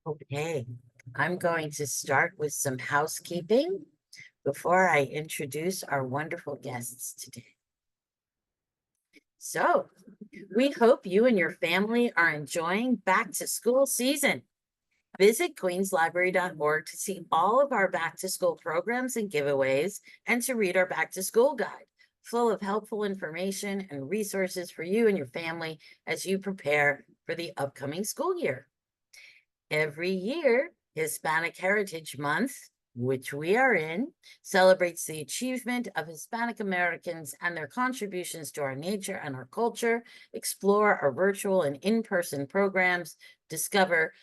Okay, I'm going to start with some housekeeping before I introduce our wonderful guests today. So, we hope you and your family are enjoying back to school season. Visit queenslibrary.org to see all of our back to school programs and giveaways and to read our back to school guide, full of helpful information and resources for you and your family as you prepare for the upcoming school year. Every year, Hispanic Heritage Month, which we are in, celebrates the achievement of Hispanic Americans and their contributions to our nature and our culture, explore our virtual and in-person programs, discover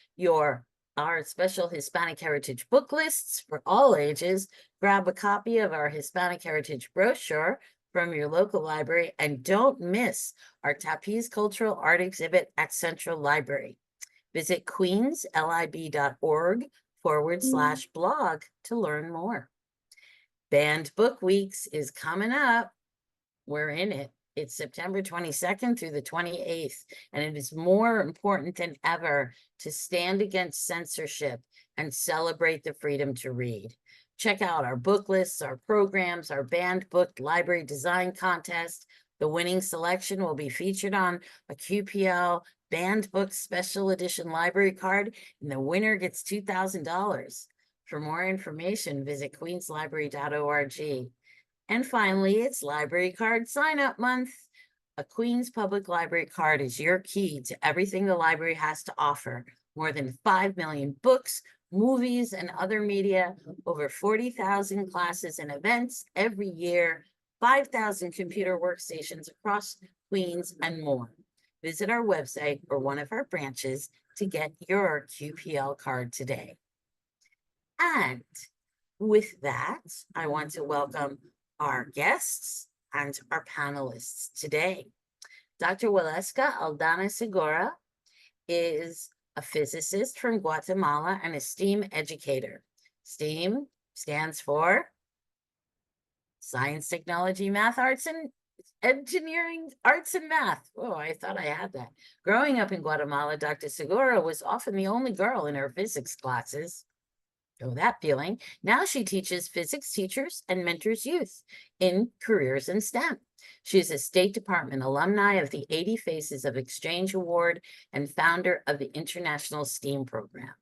our special Hispanic Heritage book lists for all ages, grab a copy of our Hispanic Heritage brochure from your local library, and don't miss our Tapiz Cultural Art Exhibit at Central Library. Visit queenslib.org/blog to learn more. Banned Book Weeks is coming up. We're in it. It's September 22nd through the 28th, and it is more important than ever to stand against censorship and celebrate the freedom to read. Check out our book lists, our programs, our banned book library design contest. The winning selection will be featured on a QPL banned book special edition library card, and the winner gets $2,000. For more information, visit queenslibrary.org. And finally, it's Library Card Sign-Up Month. A Queens Public Library card is your key to everything the library has to offer. More than 5 million books, movies, and other media, over 40,000 classes and events every year, 5,000 computer workstations across Queens, and more. Visit our website or one of our branches to get your QPL card today. And with that, I want to welcome our guests and our panelists today. Dr. Waleska Aldana Segura is a physicist from Guatemala and a STEAM educator. STEAM stands for Science, Technology, Math, Arts, and Engineering, Arts, and Math. Oh, I thought I had that. Growing up in Guatemala, Dr. Segura was often the only girl in her physics classes. Oh, that feeling. Now she teaches physics teachers and mentors youth in careers in STEM. She is a State Department alumni of the 80 Faces of Exchange Award and founder of the International STEAM Program.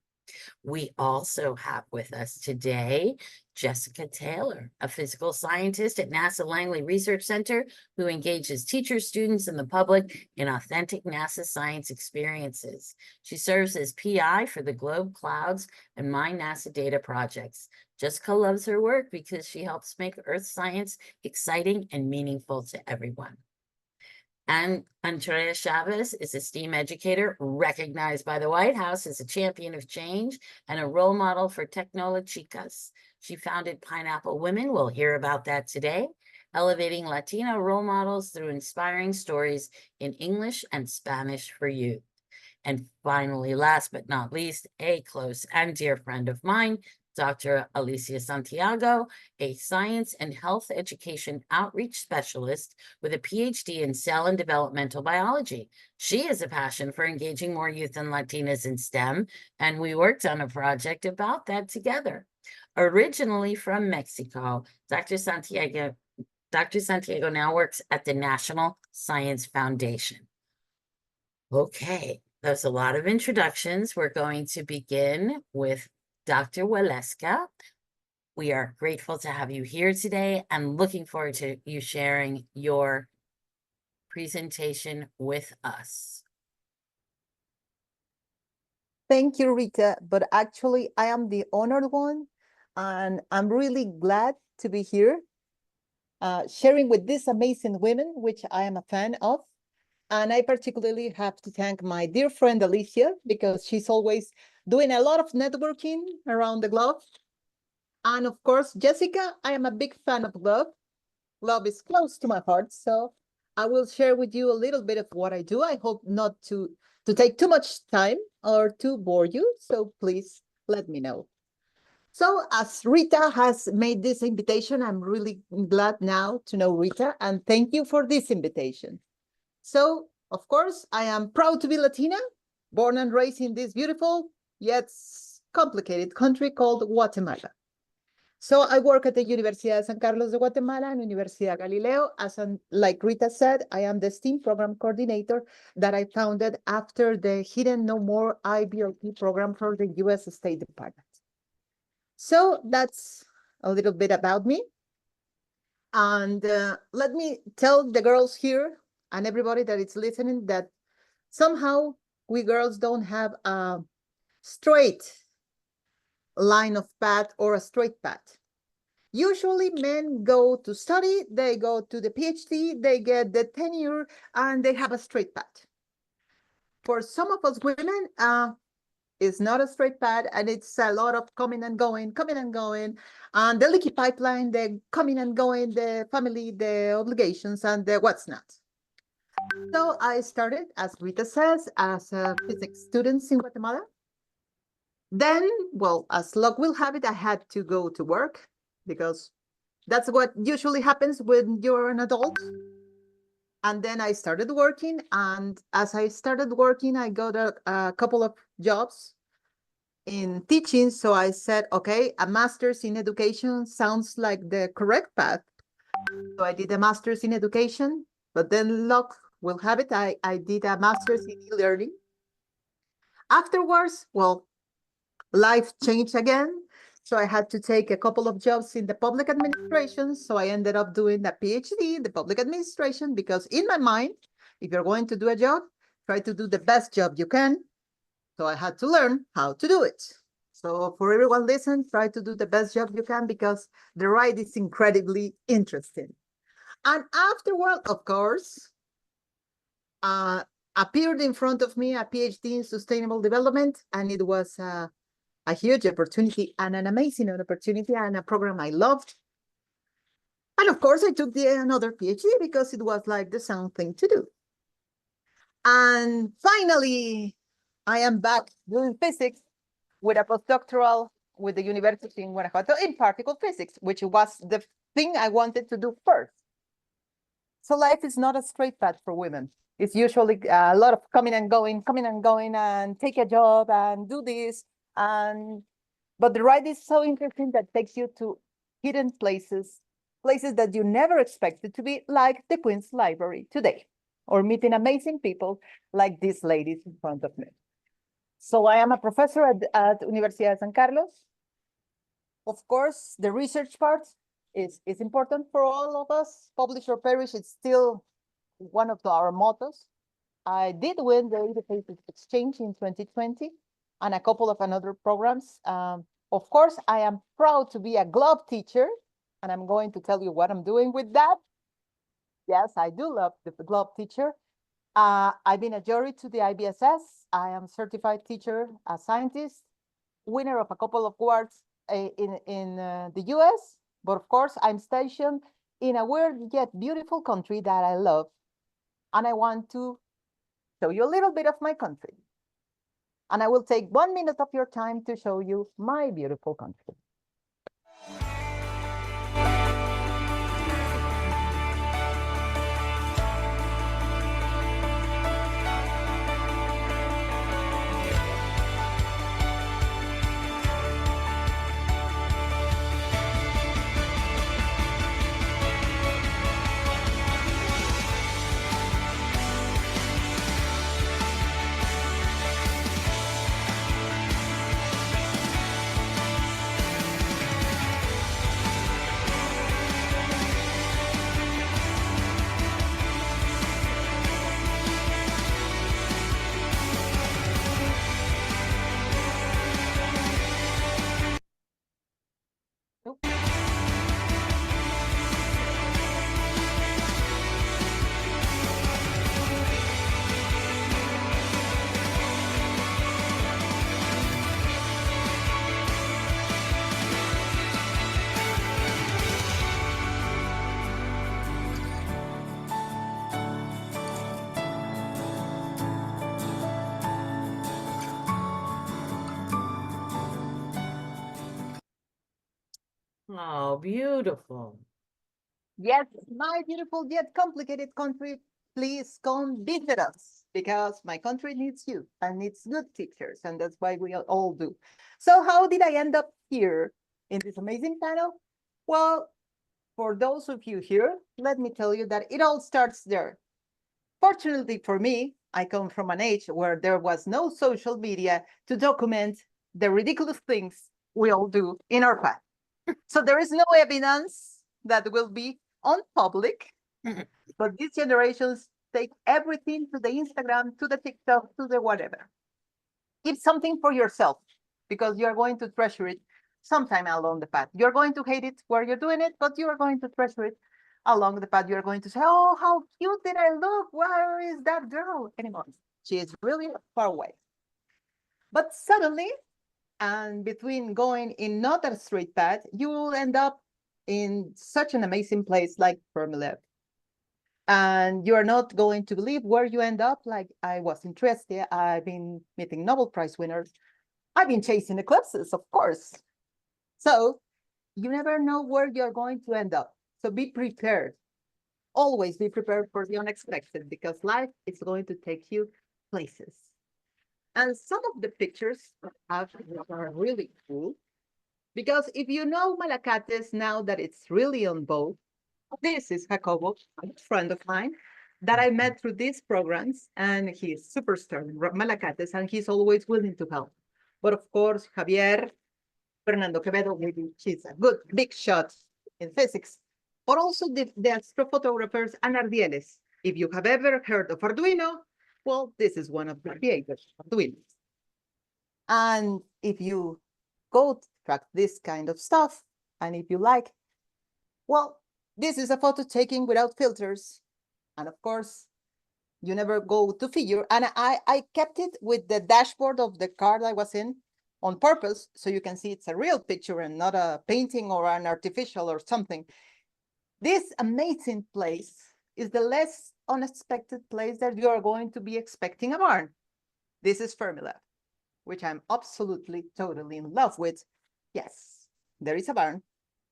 We also have with us today Jessica Taylor, a physical scientist at NASA Langley Research Center who engages teachers, students, and the public in authentic NASA science experiences. She serves as PI for the Globe, Clouds, and My NASA Data projects. Jessica loves her work because she helps make Earth science exciting and meaningful to everyone. And Andrea Chavez is a STEAM educator recognized by the White House as a champion of change and a role model for Tecnolochicas. She founded Pineapple Women. We'll hear about that today, elevating Latino role models through inspiring stories in English and Spanish for youth. And finally, last but not least, a close and dear friend of mine, Dr. Alicia Santiago, a science and health education outreach specialist with a PhD in cell and developmental biology. She has a passion for engaging more youth and Latinas in STEM, and we worked on a project about that together. Originally from Mexico, Dr. Santiago now works at the National Science Foundation. Okay, there's a lot of introductions. We're going to begin with Dr. Waleska. We are grateful to have you here today and looking forward to you sharing your presentation with us. Thank you, Rita, but actually I am the honored one, and I'm really glad to be here sharing with these amazing women, which I am a fan of. And I particularly have to thank my dear friend Alicia, because she's always doing a lot of networking around the globe. And of course, Jessica, I am a big fan of love. Love is close to my heart, so I will share with you a little bit of what I do. I hope not to take too much time or to bore you, so please let me know. So as Rita has made this invitation, I'm really glad now to know Rita, and thank you for this invitation. So, of course, I am proud to be Latina, born and raised in this beautiful yet complicated country called Guatemala. So I work at the Universidad de San Carlos de Guatemala and Universidad Galileo. Like Rita said, I am the STEAM program coordinator that I founded after the Hidden No More IBLP program for the US State Department. So that's a little bit about me. And let me tell the girls here and everybody that is listening that somehow we girls don't have a straight line of path or a straight path. Usually men go to study, they go to the PhD, they get the tenure, and they have a straight path. For some of us women, it's not a straight path, and it's a lot of coming and going, and the leaky pipeline, the coming and going, the family, the obligations, and the what's not. So I started, as Rita says, as a physics student in Guatemala. Then, well, as luck will have it, I had to go to work because that's what usually happens when you're an adult. And then I started working, and as I started working, I got a couple of jobs in teaching. So I said, okay, a master's in education sounds like the correct path. So I did a master's in education, but then luck will have it, I did a master's in e-learning. Afterwards, well, life changed again. So I had to take a couple of jobs in the public administration. So I ended up doing a PhD in the public administration because in my mind, if you're going to do a job, try to do the best job you can. So I had to learn how to do it. So for everyone listen, try to do the best job you can because the ride is incredibly interesting. And afterward, of course, appeared in front of me a PhD in sustainable development, and it was a huge opportunity and an amazing opportunity and a program I loved. And of course, I took another PhD because it was like the sound thing to do. And finally, I am back doing physics with a postdoctoral with the University in Guanajuato in particle physics, which was the thing I wanted to do first. So life is not a straight path for women. It's usually a lot of coming and going, and take a job and do this. But the ride is so interesting that takes you to hidden places that you never expected to be, like the Queen's Library today, or meeting amazing people like these ladies in front of me. So I am a professor at Universidad de San Carlos. Of course, the research part is important for all of us. Publish or perish, it's still one of our mottos. I did win the Interfaith Exchange in 2020 and a couple of another programs. Of course, I am proud to be a GLOB teacher, and I'm going to tell you what I'm doing with that. Yes, I do love the GLOB teacher. I've been a jury to the IBSS. I am certified teacher, a scientist, winner of a couple of awards in the US. But of course, I'm stationed in a weird yet beautiful country that I love. And I want to show you a little bit of my country. And I will take 1 minute of your time to show you my beautiful country. Oh, beautiful. Yes, my beautiful yet complicated country. Please come visit us. because my country needs you and needs good teachers, and that's why we all do. So how did I end up here in this amazing panel? Well, for those of you here, let me tell you that it all starts there. Fortunately for me, I come from an age where there was no social media to document the ridiculous things we all do in our path. So there is no evidence that will be on public, but these generations take everything to the Instagram, to the TikTok, to the whatever. Keep something for yourself because you're going to treasure it sometime along the path. You're going to hate it where you're doing it, but you are going to treasure it along the path. You're going to say, oh, how cute did I look? Where is that girl anymore? She is really far away. But suddenly, and between going in not a straight path, you will end up in such an amazing place like Fermilab. And you're not going to believe where you end up. Like I was in Trieste, I've been meeting Nobel Prize winners. I've been chasing eclipses, of course. So you never know where you're going to end up. So be prepared. Always be prepared for the unexpected because life is going to take you places. And some of the pictures are really cool because if you know Malacates now that it's really on vogue, this is Jacobo, a friend of mine that I met through these programs, and he's superstar in Malacates, and he's always willing to help. But of course, Javier, Fernando Quevedo, maybe she's a good big shot in physics, but also the astrophotographers and Ardieles. If you have ever heard of Arduino, well, this is one of the creators of Arduino. And if you go track this kind of stuff, and if you like, well, this is a photo taken without filters. And of course, you never go to figure. And I kept it with the dashboard of the car I was in on purpose, so you can see it's a real picture and not a painting or an artificial or something. This amazing place is the less unexpected place that you are going to be expecting a barn. This is Fermilab, which I'm absolutely, totally in love with. Yes, there is a barn,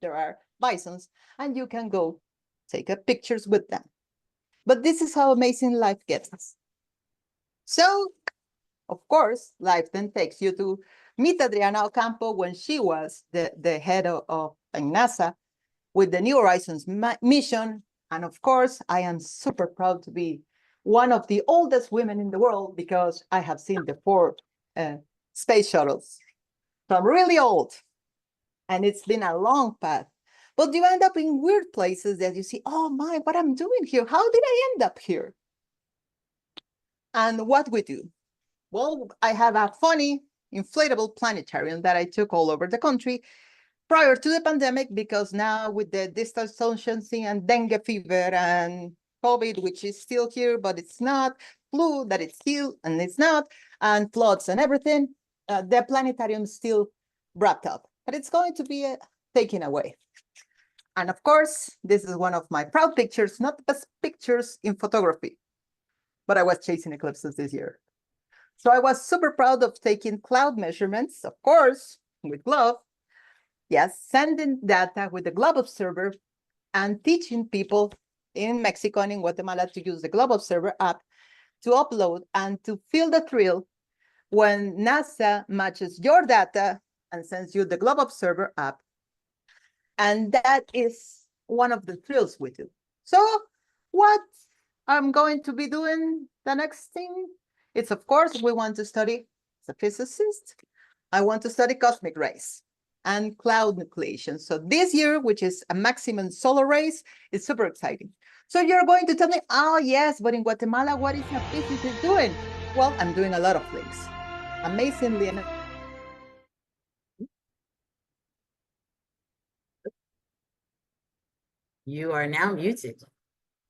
there are bisons, and you can go take pictures with them. But this is how amazing life gets us. So, of course, life then takes you to meet Adriana Ocampo when she was the head of NASA with the New Horizons mission. And of course, I am super proud to be one of the oldest women in the world because I have seen the 4 space shuttles. So I'm really old, and it's been a long path. But you end up in weird places that you see, oh my, what I'm doing here? How did I end up here? And what we do? Well, I have a funny inflatable planetarium that I took all over the country prior to the pandemic, because now with the distance distancing and dengue fever and COVID, which is still here, but it's not, flu that it's still and it's not, and floods and everything, the planetarium is still wrapped up, but it's going to be taken away. And of course, this is one of my proud pictures, not the best pictures in photography, but I was chasing eclipses this year. So I was super proud of taking cloud measurements, of course, with GLOVE. Yes, sending data with the GLOVE Observer and teaching people in Mexico and in Guatemala to use the GLOVE Observer app to upload and to feel the thrill when NASA matches your data and sends you the GLOVE Observer app. And that is one of the thrills we do. So what I'm going to be doing the next thing, it's of course, we want to study, as a physicist, I want to study cosmic rays and cloud nucleation. So this year, which is a maximum solar rays, is super exciting. So you're going to tell me, oh yes, but in Guatemala, what is a physicist doing? Well, I'm doing a lot of things. Amazingly enough. You are now muted.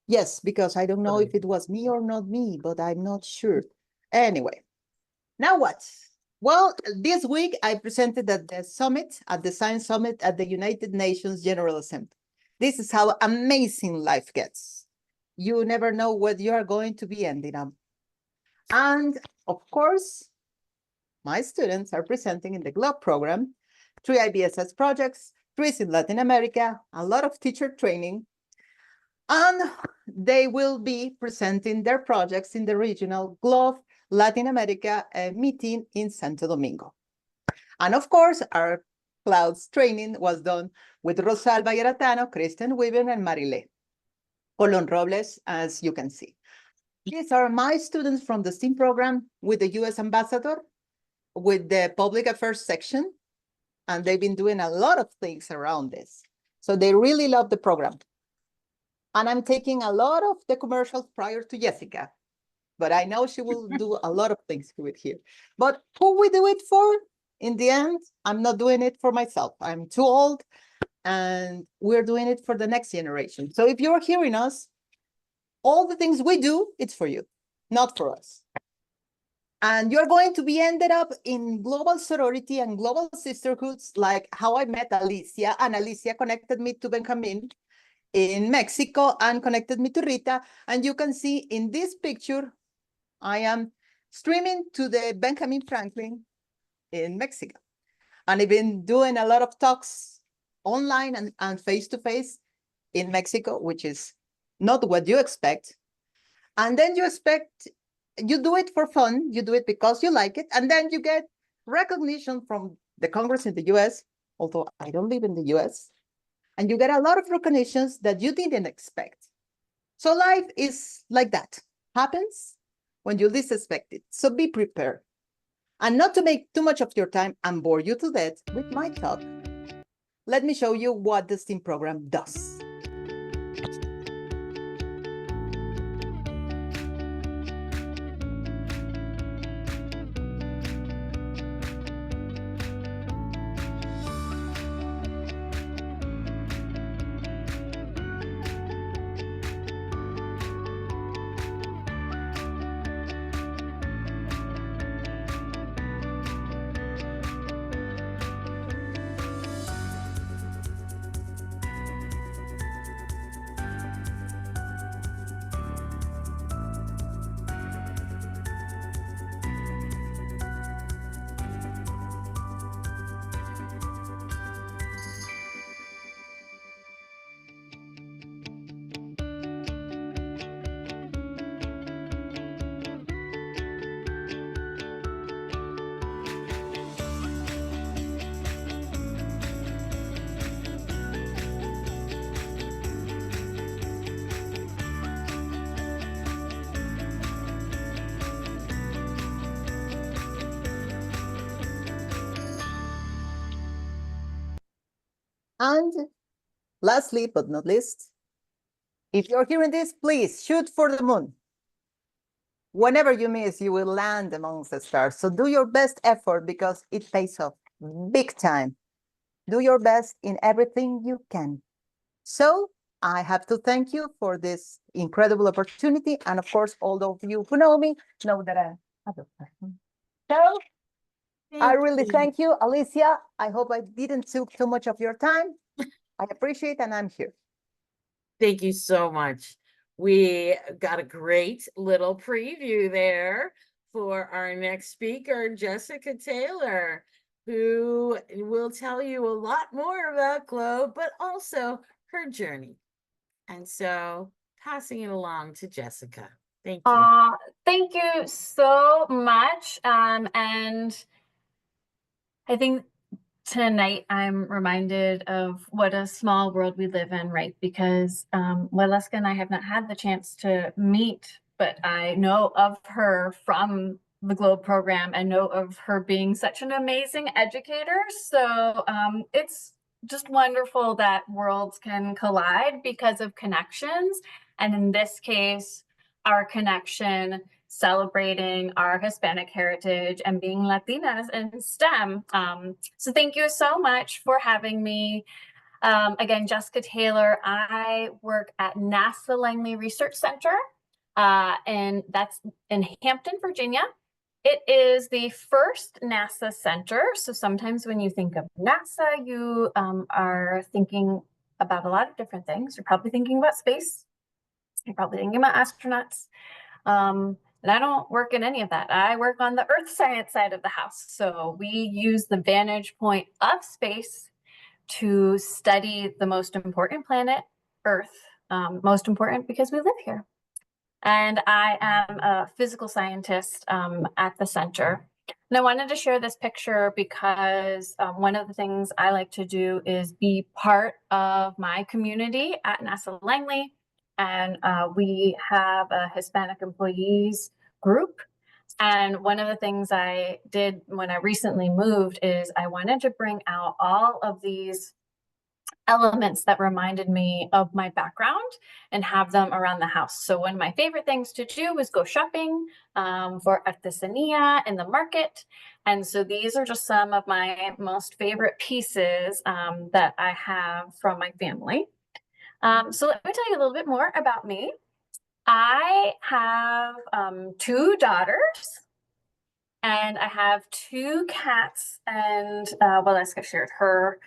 Yes, because I don't know if it was me or not me, but I'm not sure. Anyway, now what? Well, this week I presented at the summit, at the Science Summit at the United Nations General Assembly. This is how amazing life gets. You never know what you are going to be ending up. And of course, my students are presenting in the GLOVE program, 3 IBSS projects, 3 in Latin America, a lot of teacher training. And they will be presenting their projects in the regional GLOV Latin America meeting in Santo Domingo. And of course, our clouds training was done with Rosalba Yaratano, Kristen Weaver, and Marile Colon Robles, as you can see. These are my students from the STEAM program with the US Ambassador, with the public affairs section, and they've been doing a lot of things around this. So they really love the program. And I'm taking a lot of the commercials prior to Jessica, but I know she will do a lot of things with here. But who we do it for? In the end, I'm not doing it for myself. I'm too old, and we're doing it for the next generation. So if you're hearing us, all the things we do, it's for you, not for us. And you're going to be ended up in global sorority and global sisterhoods, like how I met Alicia, and Alicia connected me to Benjamin in Mexico and connected me to Rita. And you can see in this picture, I am streaming to the Benjamin Franklin in Mexico. And I've been doing a lot of talks online and face-to-face in Mexico, which is not what you expect. And then you do it for fun, you do it because you like it, and then you get recognition from the Congress in the US, although I don't live in the US, and you get a lot of recognitions that you didn't expect. So life is like that, happens when you least expect it. So be prepared. And not to make too much of your time and bore you to death with my talk, let me show you what the STEAM program does. And lastly, but not least, if you're hearing this, please shoot for the moon. Whenever you miss, you will land amongst the stars. So do your best effort because it pays off big time. Do your best in everything you can. So I have to thank you for this incredible opportunity. And of course, all of you who know me know that I'm a good person. So I really thank you, Alicia. I hope I didn't take too much of your time. I appreciate and I'm here. Thank you so much. We got a great little preview there for our next speaker, Jessica Taylor, who will tell you a lot more about GLOW, but also her journey. And so passing it along to Jessica. Thank you. Thank you so much. And I think tonight I'm reminded of what a small world we live in, right? Because Waleska and I have not had the chance to meet, but I know of her from the GLOBE program and know of her being such an amazing educator. So it's just wonderful that worlds can collide because of connections. And in this case, our connection celebrating our Hispanic heritage and being Latinas in STEM. So thank you so much for having me. Again, Jessica Taylor, I work at NASA Langley Research Center, and that's in Hampton, Virginia. It is the first NASA center. So sometimes when you think of NASA, you are thinking about a lot of different things. You're probably thinking about space. You're probably thinking about astronauts. And I don't work in any of that. I work on the earth science side of the house. So we use the vantage point of space to study the most important planet, Earth, most important because we live here. And I am a physical scientist at the center. And I wanted to share this picture because one of the things I like to do is be part of my community at NASA Langley. And we have a Hispanic employees group. And one of the things I did when I recently moved is I wanted to bring out all of these elements that reminded me of my background and have them around the house. So one of my favorite things to do was go shopping for artesanía in the market. And so these are just some of my most favorite pieces that I have from my family. So let me tell you a little bit more about me. I have 2 daughters. And I have 2 cats, and Waleska shared her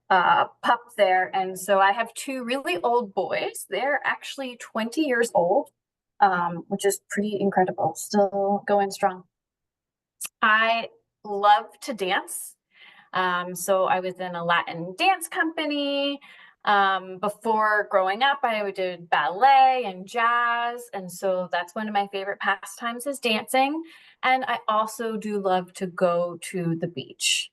pup there. And so I have 2 really old boys. They're actually 20 years old, which is pretty incredible, still going strong. I love to dance. So I was in a Latin dance company. Before growing up, I did ballet and jazz. And so that's one of my favorite pastimes is dancing. And I also do love to go to the beach.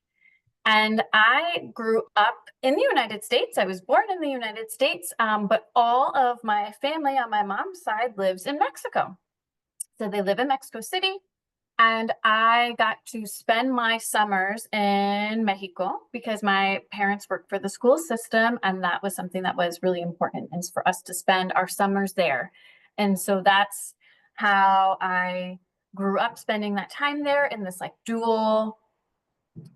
And I grew up in the United States. I was born in the United States, but all of my family on my mom's side lives in Mexico. So they live in Mexico City. And I got to spend my summers in Mexico because my parents worked for the school system. And that was something that was really important, is for us to spend our summers there. And so that's how I grew up, spending that time there in this like dual,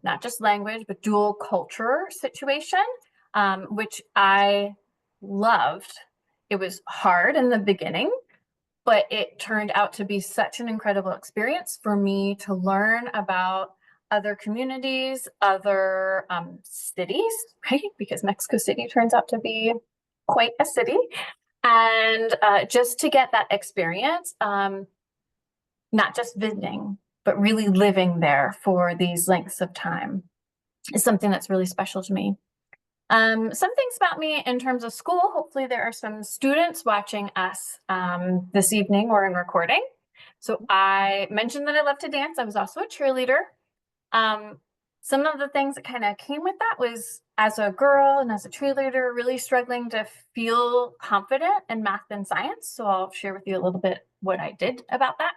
not just language, but dual culture situation, which I loved. It was hard in the beginning, but it turned out to be such an incredible experience for me to learn about other communities, other cities, right? Because Mexico City turns out to be quite a city. And just to get that experience, not just visiting, but really living there for these lengths of time is something that's really special to me. Some things about me in terms of school. Hopefully there are some students watching us this evening or in recording. So I mentioned that I love to dance. I was also a cheerleader. Some of the things that kind of came with that was, as a girl and as a cheerleader, really struggling to feel confident in math and science. So I'll share with you a little bit what I did about that.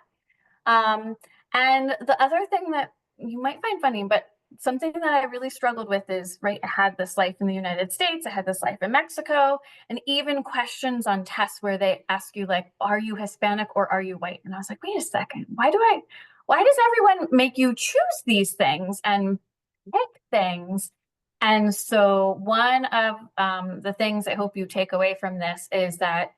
And the other thing that you might find funny, but something that I really struggled with is, right, I had this life in the United States, I had this life in Mexico, and even questions on tests where they ask you like, are you Hispanic or are you white? And I was like, wait a second, why does everyone make you choose these things and pick things? And so one of the things I hope you take away from this is that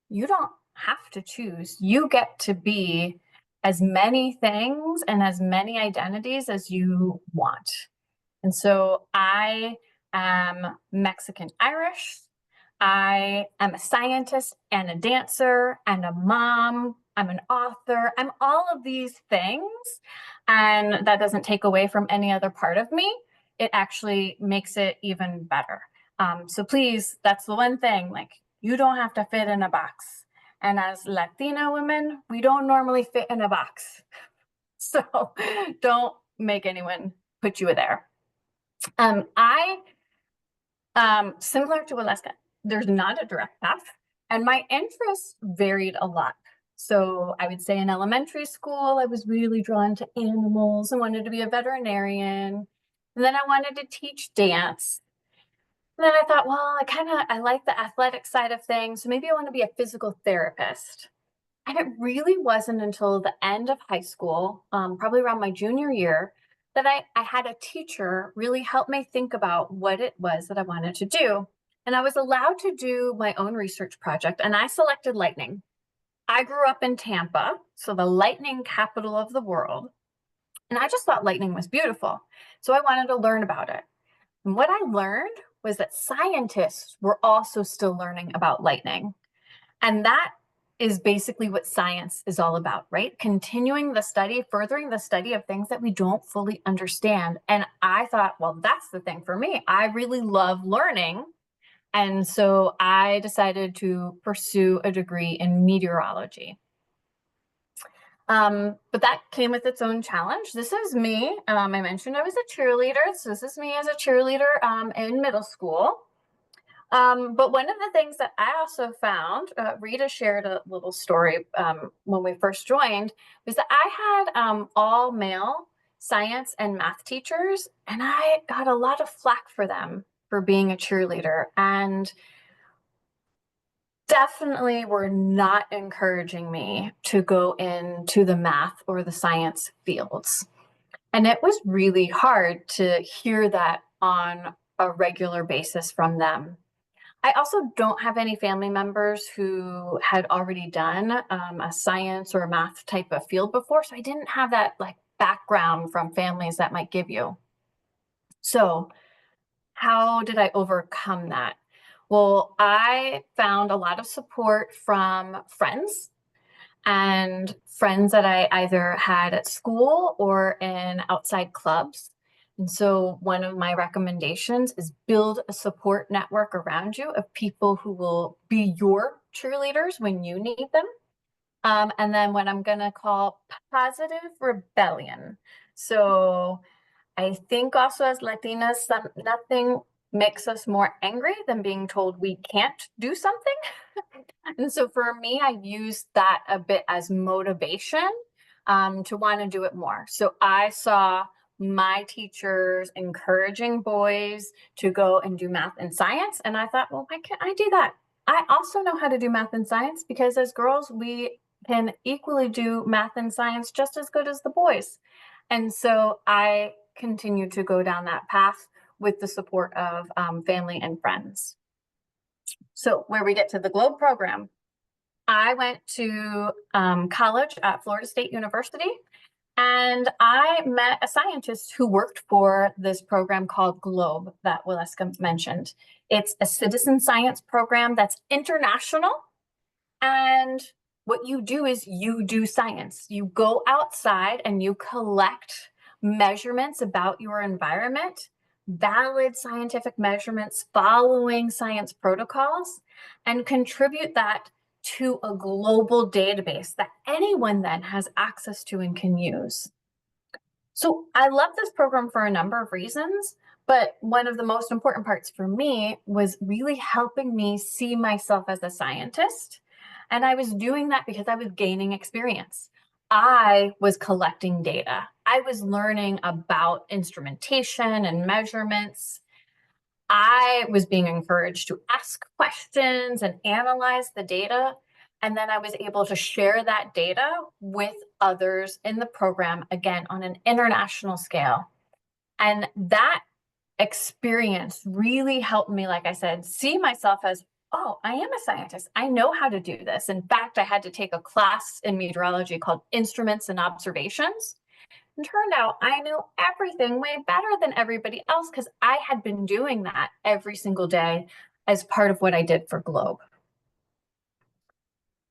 you don't have to choose. You get to be as many things and as many identities as you want. And so I am Mexican Irish. I am a scientist and a dancer and a mom. I'm an author. I'm all of these things. And that doesn't take away from any other part of me. It actually makes it even better. So please, that's the one thing, like, you don't have to fit in a box. And as Latina women, we don't normally fit in a box. So don't make anyone put you there. Similar to Waleska, there's not a direct path, and my interests varied a lot. So I would say in elementary school, I was really drawn to animals and wanted to be a veterinarian. And then I wanted to teach dance. And then I thought, well, I like the athletic side of things. So maybe I want to be a physical therapist. And it really wasn't until the end of high school, probably around my junior year, that I had a teacher really help me think about what it was that I wanted to do. And I was allowed to do my own research project, and I selected lightning. I grew up in Tampa, so the lightning capital of the world. And I just thought lightning was beautiful. So I wanted to learn about it. And what I learned was that scientists were also still learning about lightning. And that is basically what science is all about, right? Continuing the study, furthering the study of things that we don't fully understand. And I thought, well, that's the thing for me. I really love learning And so I decided to pursue a degree in meteorology. But that came with its own challenge. This is me. I mentioned I was a cheerleader. So this is me as a cheerleader in middle school. But one of the things that I also found, Rita shared a little story when we first joined, was that I had all male science and math teachers, and I got a lot of flack for them for being a cheerleader, and definitely were not encouraging me to go into the math or the science fields. And it was really hard to hear that on a regular basis from them. I also don't have any family members who had already done a science or math type of field before, so I didn't have that like background from families that might give you. So how did I overcome that? Well, I found a lot of support from friends and friends that I either had at school or in outside clubs. And so one of my recommendations is build a support network around you of people who will be your cheerleaders when you need them. And then what I'm going to call positive rebellion. So I think also as Latinas, nothing makes us more angry than being told we can't do something. And so for me, I used that a bit as motivation to want to do it more. So I saw my teachers encouraging boys to go and do math and science. And I thought, well, why can't I do that? I also know how to do math and science because as girls, we can equally do math and science just as good as the boys. And so I continued to go down that path with the support of family and friends. So where we get to the GLOBE program, I went to college at Florida State University, and I met a scientist who worked for this program called GLOBE that Waleska mentioned. It's a citizen science program that's international. And what you do is you do science. You go outside and you collect measurements about your environment, valid scientific measurements following science protocols, and contribute that to a global database that anyone then has access to and can use. So I love this program for a number of reasons, but one of the most important parts for me was really helping me see myself as a scientist. And I was doing that because I was gaining experience. I was collecting data. I was learning about instrumentation and measurements. I was being encouraged to ask questions and analyze the data. And then I was able to share that data with others in the program, again, on an international scale. And that experience really helped me, like I said, see myself as, oh, I am a scientist. I know how to do this. In fact, I had to take a class in meteorology called Instruments and Observations. And turned out I knew everything way better than everybody else because I had been doing that every single day as part of what I did for GLOBE.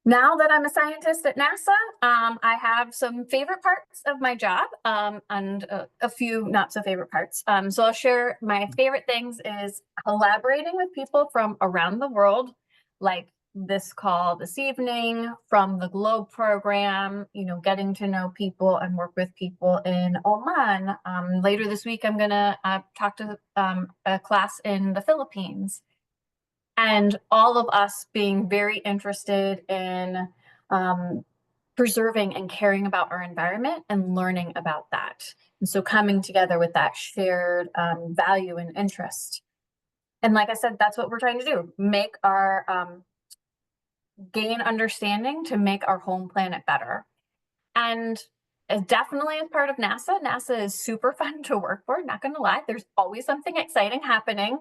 Now that I'm a scientist at NASA, I have some favorite parts of my job and a few not so favorite parts. So I'll share my favorite things is collaborating with people from around the world, like this call this evening from the GLOBE program, getting to know people and work with people in Oman. Later this week, I'm going to talk to a class in the Philippines. And all of us being very interested in preserving and caring about our environment and learning about that. And so coming together with that shared value and interest. And like I said, that's what we're trying to do, make our gain understanding to make our home planet better. And definitely as part of NASA, NASA is super fun to work for, not going to lie. There's always something exciting happening.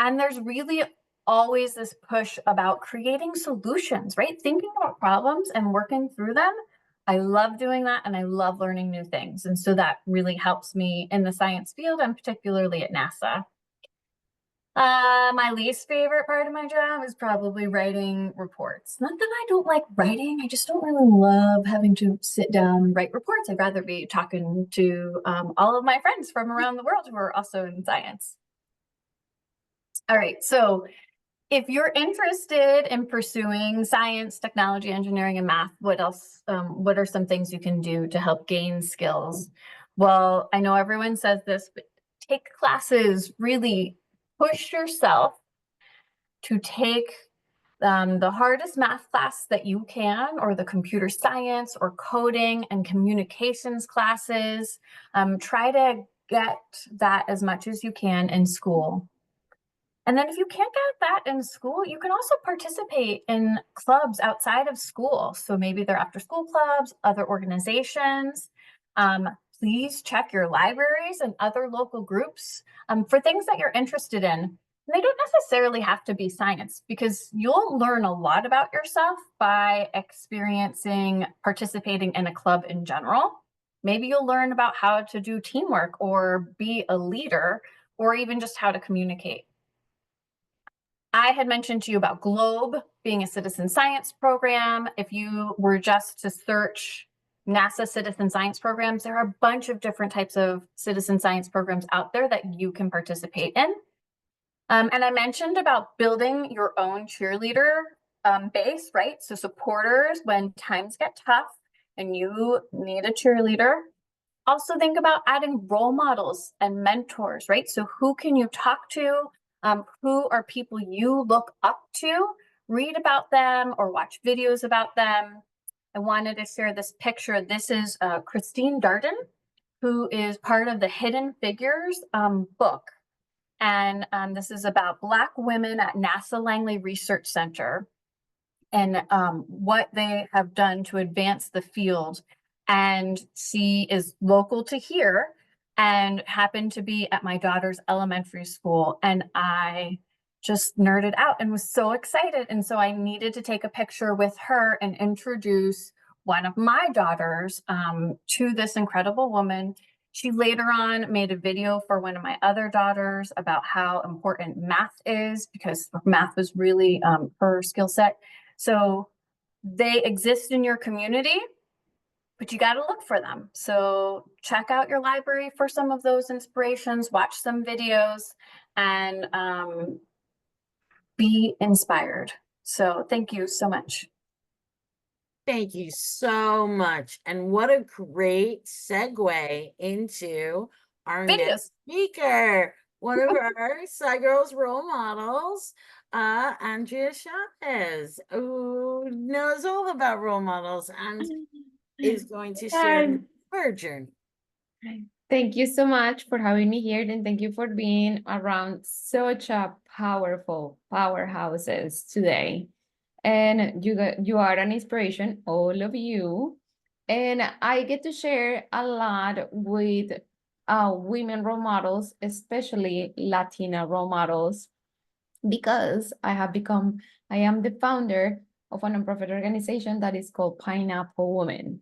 And there's really always this push about creating solutions, right? Thinking about problems and working through them. I love doing that and I love learning new things. And so that really helps me in the science field and particularly at NASA. My least favorite part of my job is probably writing reports. Not that I don't like writing, I just don't really love having to sit down and write reports. I'd rather be talking to all of my friends from around the world who are also in science. All right, so if you're interested in pursuing science, technology, engineering, and math, what else, what are some things you can do to help gain skills? Well, I know everyone says this, but take classes, really push yourself to take the hardest math class that you can, or the computer science or coding and communications classes. Try to get that as much as you can in school. And then if you can't get that in school, you can also participate in clubs outside of school. So maybe they're after school clubs, other organizations. Please check your libraries and other local groups for things that you're interested in. And they don't necessarily have to be science, because you'll learn a lot about yourself by experiencing participating in a club in general. Maybe you'll learn about how to do teamwork or be a leader, or even just how to communicate. I had mentioned to you about GLOBE being a citizen science program. If you were just to search NASA citizen science programs, there are a bunch of different types of citizen science programs out there that you can participate in. And I mentioned about building your own cheerleader base, right? So supporters when times get tough and you need a cheerleader. Also think about adding role models and mentors, right? So who can you talk to? Who are people you look up to? Read about them or watch videos about them. I wanted to share this picture. This is Christine Darden, who is part of the Hidden Figures book. And this is about Black women at NASA Langley Research Center and what they have done to advance the field. And she is local to here and happened to be at my daughter's elementary school. And I just nerded out and was so excited. And so I needed to take a picture with her and introduce one of my daughters to this incredible woman. She later on made a video for one of my other daughters about how important math is, because math was really her skill set. So they exist in your community, but you got to look for them. So check out your library for some of those inspirations, watch some videos, and be inspired. So thank you so much. Thank you so much. And what a great segue into our Videos. next speaker, one of our Sci Girls role models, Andrea Chavez, who knows all about role models and is going to share her journey. Thank you so much for having me here, and thank you for being around such a powerful powerhouses today. And you are an inspiration, all of you. And I get to share a lot with women role models, especially Latina role models, because I am the founder of a nonprofit organization that is called Pineapple Women.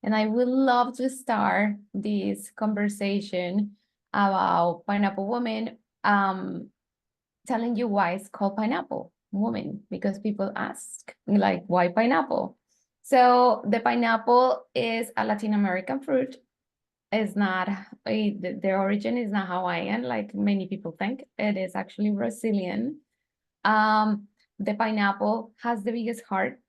And I would love to start this conversation about Pineapple Women, telling you why it's called Pineapple Woman, because people ask, like, why pineapple? So the pineapple is a Latin American fruit. It's not, the origin is not Hawaiian, like many people think. It is actually Brazilian. The pineapple has the biggest heart.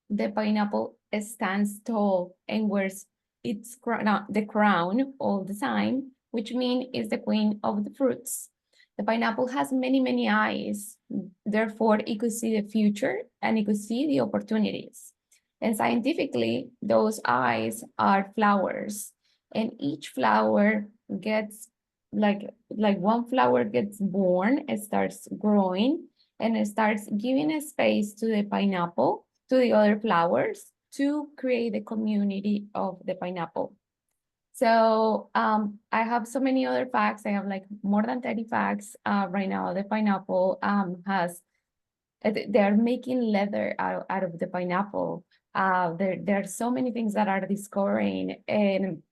The pineapple stands tall and wears its the crown all the time, which means it's the queen of the fruits. The pineapple has many, many eyes. Therefore, it could see the future and it could see the opportunities. And scientifically, those eyes are flowers. And each flower gets, like one flower gets born, it starts growing, and it starts giving a space to the pineapple, to the other flowers, to create the community of the pineapple. So I have so many other facts. I have like more than 30 facts right now. The pineapple they're making leather out of the pineapple. There are so many things that are discovering, and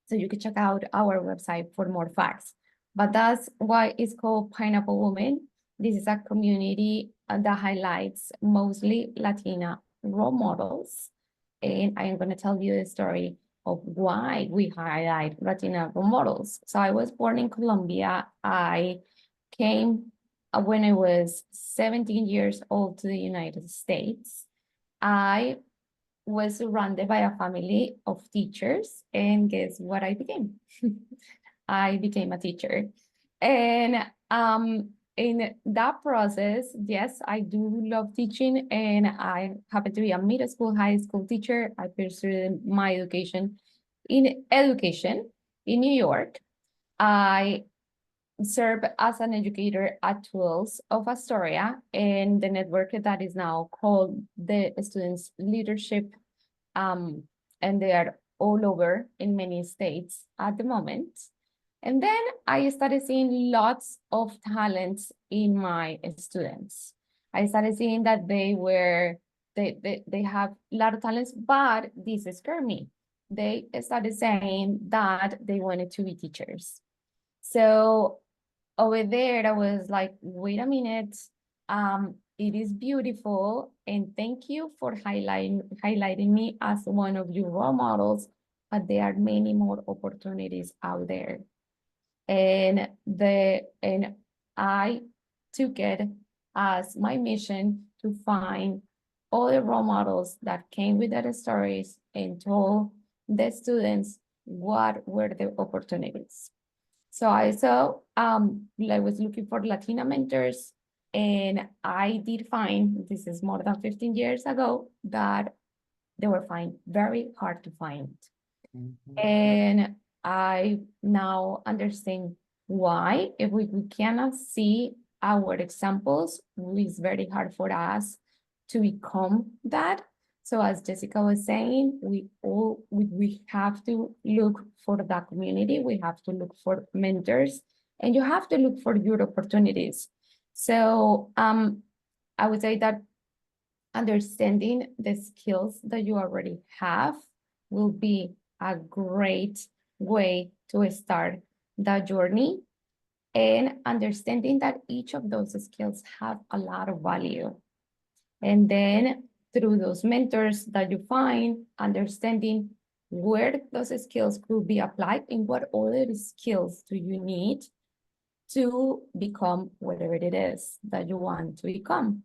so you can check out our website for more facts. But that's why it's called Pineapple Women. This is a community that highlights mostly Latina role models. And I am going to tell you the story of why we highlight Latina role models. So I was born in Colombia. I came when I was 17 years old to the United States, I was surrounded by a family of teachers, and guess what I became? I became a teacher. And in that process, yes, I do love teaching, and I happen to be a middle school, high school teacher. I pursued my education in New York. I serve as an educator at Tools of Astoria and the network that is now called the Students Leadership. And they are all over in many states at the moment. And then I started seeing lots of talents in my students. I started seeing that they have a lot of talents, but this scared me. They started saying that they wanted to be teachers. So over there, I was like, wait a minute, it is beautiful, and thank you for highlighting me as one of your role models, but there are many more opportunities out there. And I took it as my mission to find other role models that came with their stories and told the students what were the opportunities. So I saw, I was looking for Latina mentors, and I did find, this is more than 15 years ago, that they were very hard to find. And I now understand why. If we cannot see our examples, it's very hard for us to become that. So as Jessica was saying, we have to look for that community. We have to look for mentors, and you have to look for your opportunities. So I would say that understanding the skills that you already have will be a great way to start that journey, and understanding that each of those skills have a lot of value. And then through those mentors that you find, understanding where those skills could be applied and what other skills do you need to become whatever it is that you want to become.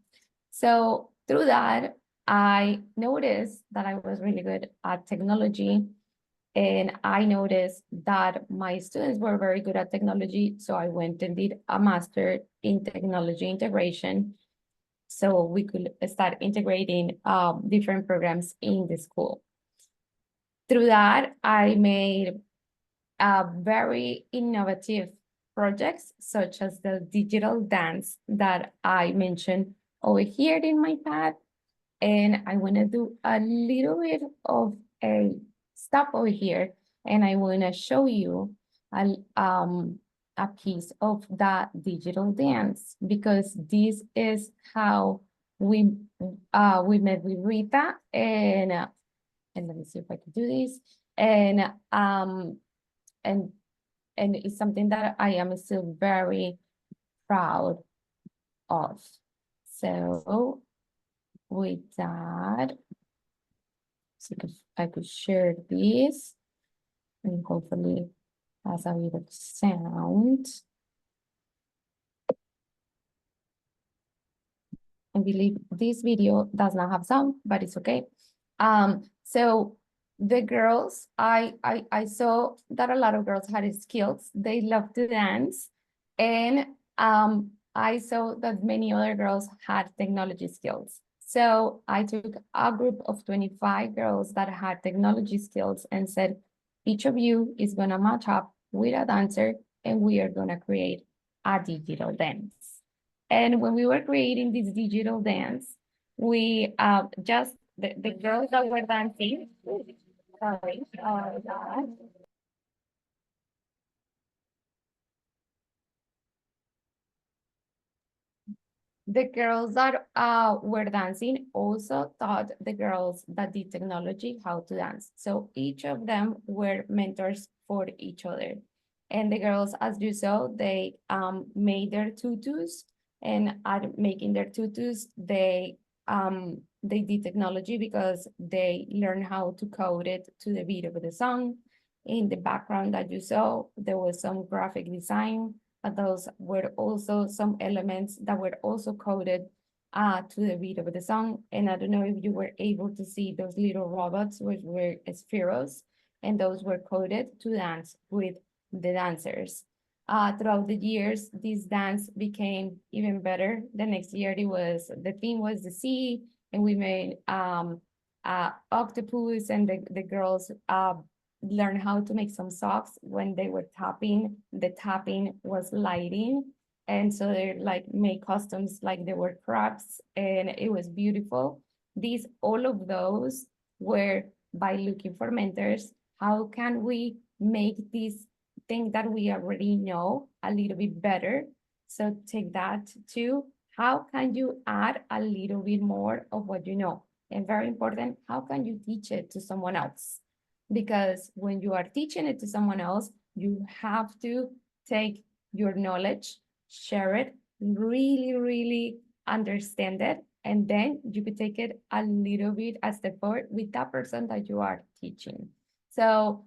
So through that, I noticed that I was really good at technology, and I noticed that my students were very good at technology. So I went and did a master in technology integration, so we could start integrating different programs in the school. Through that, I made very innovative projects, such as the digital dance that I mentioned over here in my pad. And I want to do a little bit of a stop over here, and I want to show you a piece of that digital dance, because this is how we met with Rita, and let me see if I can do this, and it's something that I am still very proud of. So with that, see if I could share this, and hopefully has a bit of sound. I believe this video does not have sound, but it's okay. So the girls, I saw that a lot of girls had skills. They love to dance, and I saw that many other girls had technology skills. So I took a group of 25 girls that had technology skills and said, each of you is gonna match up with a dancer, and we are gonna create a digital dance. And when we were creating this digital dance, we just, the girls that were dancing, sorry, the girls that were dancing also taught the girls that did technology how to dance. So each of them were mentors for each other. And the girls, as you saw, they made their tutus, and at making their tutus, they did technology because they learned how to code it to the beat of the song. In the background that you saw, there was some graphic design. those were also some elements that were also coded to the beat of the song. And I don't know if you were able to see those little robots, which were spheros, and those were coded to dance with the dancers. Throughout the years, this dance became even better. The next year, the theme was the sea, and we made octopus, and the girls learn how to make some socks when they were tapping. The tapping was lighting. And so they like make costumes like they were crabs, and it was beautiful. All of those were by looking for mentors. How can we make this thing that we already know a little bit better? So take that to how can you add a little bit more of what you know? And very important, how can you teach it to someone else? Because when you are teaching it to someone else, you have to take your knowledge, share it, really, really understand it, and then you could take it a little bit a step forward with that person that you are teaching. So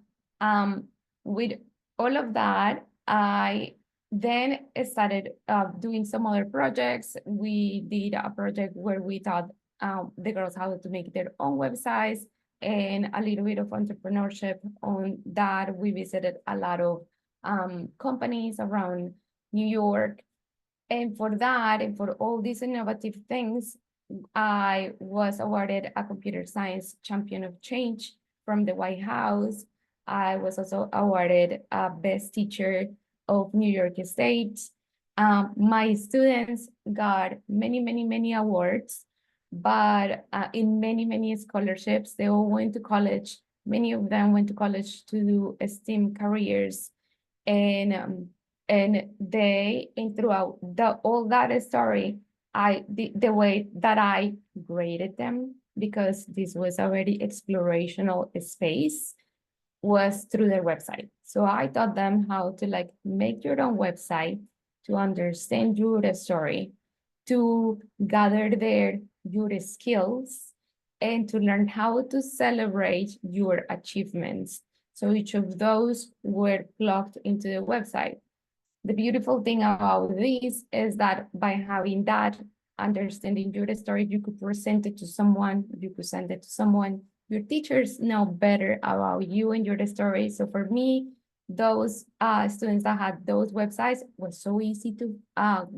with all of that, I then started doing some other projects. We did a project where we taught the girls how to make their own websites, and a little bit of entrepreneurship on that. We visited a lot of companies around New York. And for that, and for all these innovative things, I was awarded a computer science champion of change from the White House. I was also awarded a best teacher of New York State. My students got many, many, many awards, but in many, many scholarships. They all went to college. Many of them went to college to do STEM careers. And throughout all that story, the way that I graded them, because this was a very explorational space, was through their website. So I taught them how to like make your own website, to understand your story, to gather your skills, and to learn how to celebrate your achievements. So each of those were plugged into the website. The beautiful thing about this is that by having that, understanding your story, you could present it to someone, you could send it to someone. Your teachers know better about you and your story. So for me, those students that had those websites was so easy to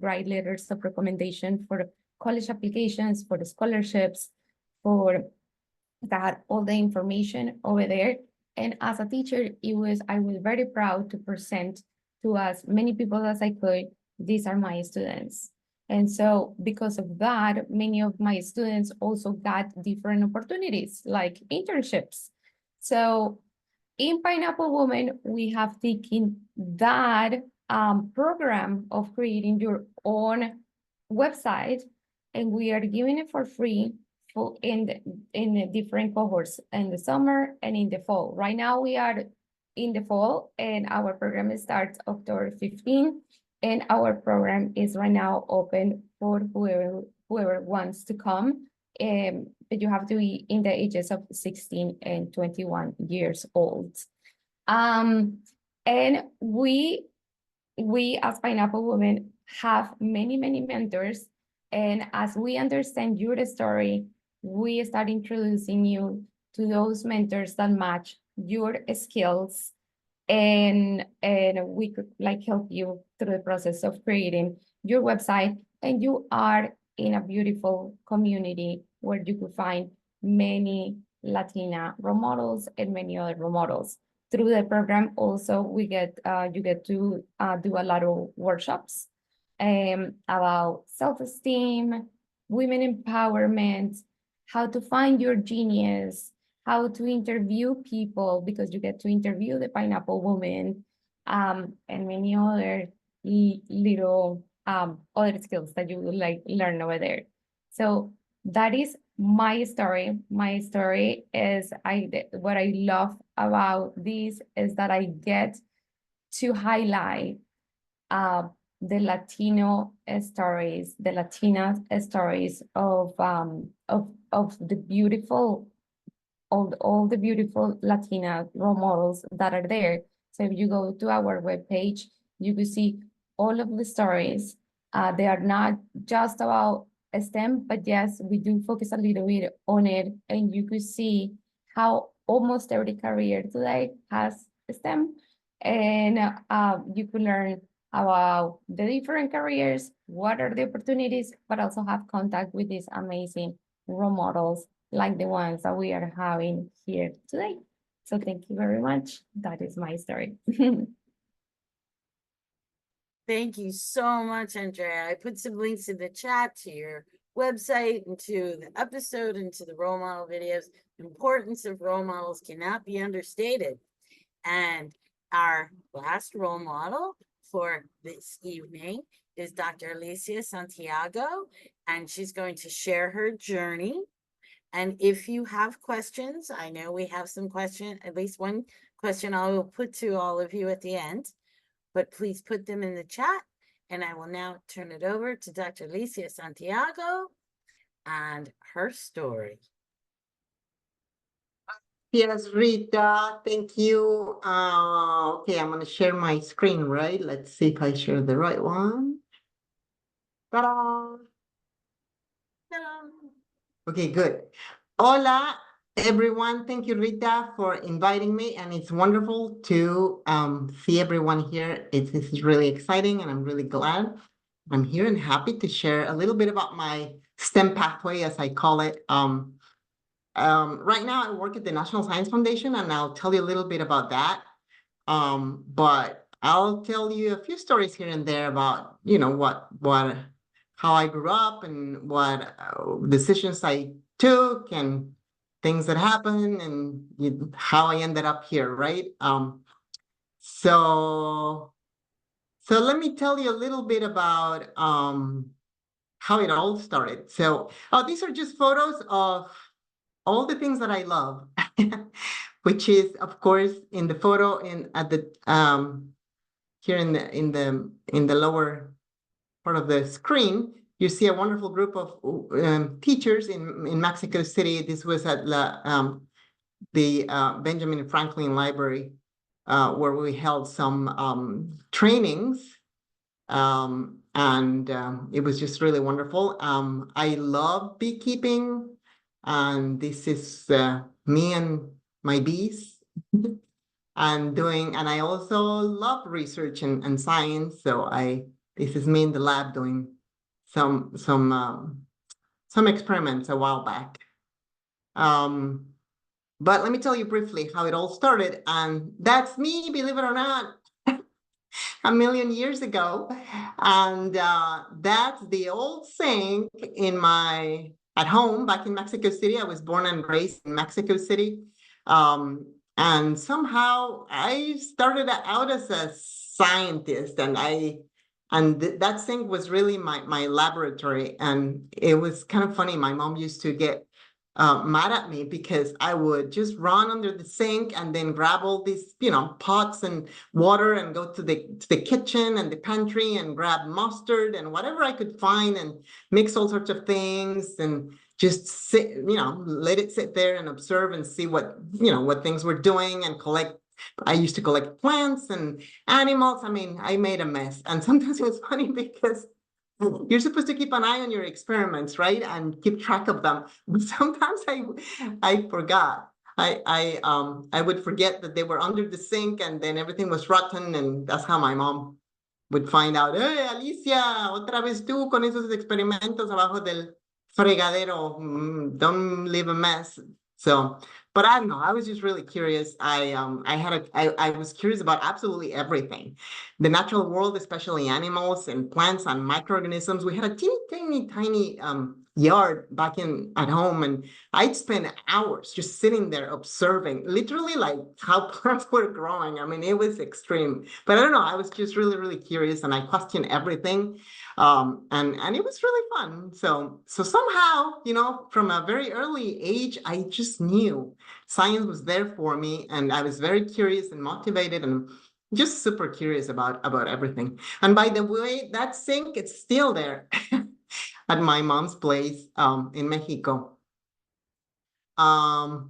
write letters of recommendation for college applications, for the scholarships, for that, all the information over there. And as a teacher, I was very proud to present to as many people as I could, these are my students. And so because of that, many of my students also got different opportunities like internships. So in Pineapple Woman, we have taken that program of creating your own website, and we are giving it for free in the different cohorts in the summer and in the fall. Right now we are in the fall, and our program starts October 15, and our program is right now open for whoever wants to come. But you have to be in the ages of 16 and 21 years old. And we as Pineapple Women have many, many mentors. And as we understand your story, we start introducing you to those mentors that match your skills, and we could like help you through the process of creating your website. And you are in a beautiful community where you could find many Latina role models and many other role models. Through the program also, you get to do a lot of workshops about self-esteem, women empowerment, how to find your genius, how to interview people, because you get to interview the Pineapple Woman, and many other little other skills that you will like learn over there. So that is my story. My story is what I love about this is that I get to highlight the Latino stories, the Latina stories of the beautiful, all the beautiful Latina role models that are there. So if you go to our webpage, you can see all of the stories. They are not just about STEM, but yes, we do focus a little bit on it, and you could see how almost every career today has STEM, and you could learn about the different careers, what are the opportunities, but also have contact with these amazing role models like the ones that we are having here today. So thank you very much. That is my story. Thank you so much, Andrea. I put some links in the chat to your website and to the episode and to the role model videos. The importance of role models cannot be understated. And our last role model for this evening is Dr. Alicia Santiago, and she's going to share her journey. And if you have questions, I know we have some questions, at least one question I will put to all of you at the end, but please put them in the chat. And I will now turn it over to Dr. Alicia Santiago and her story. Yes, Rita, thank you. Okay, I'm gonna share my screen, right? Let's see if I share the right one. Ta-da! Hello. Okay, good. Hola, everyone. Thank you, Rita, for inviting me, and it's wonderful to see everyone here. This is really exciting, and I'm really glad I'm here and happy to share a little bit about my STEM pathway, as I call it. Right now, I work at the National Science Foundation, and I'll tell you a little bit about that. But I'll tell you a few stories here and there about, how I grew up and what decisions I took and things that happened and how I ended up here, right? So let me tell you a little bit about how it all started. So, these are just photos of all the things that I love, which is, of course, in the photo at the here in the lower part of the screen, you see a wonderful group of teachers in Mexico City. This was at the Benjamin Franklin Library, where we held some trainings, and it was just really wonderful. I love beekeeping. And this is me and my bees and I also love research and science. So this is me in the lab doing some experiments a while back. But let me tell you briefly how it all started. And that's me, believe it or not, a million years ago. And that's the old saying at home back in Mexico City. I was born and raised in Mexico City. And somehow I started out as a scientist, and that thing was really my laboratory. And it was kind of funny. My mom used to get mad at me because I would just run under the sink and then grab all these, pots and water and go to the kitchen and the pantry and grab mustard and whatever I could find and mix all sorts of things and just sit, let it sit there and observe and see what things were doing and collect. I used to collect plants and animals. I mean, I made a mess. And sometimes it was funny because you're supposed to keep an eye on your experiments, right? And keep track of them. But sometimes I forgot. I would forget that they were under the sink and then everything was rotten. And that's how my mom would find out, hey, Alicia, otra vez tú con esos experimentos abajo del fregadero. Don't leave a mess. So, but I don't know. I was just really curious. I was curious about absolutely everything, the natural world, especially animals and plants and microorganisms. We had a tiny yard back at home, and I'd spend hours just sitting there observing, literally like how plants were growing. I mean, it was extreme. But I don't know. I was just really, really curious, and I questioned everything. And it was really fun. So somehow, from a very early age, I just knew science was there for me, and I was very curious and motivated and just super curious about everything. And by the way, that sink, it's still there at my mom's place in Mexico. Oh,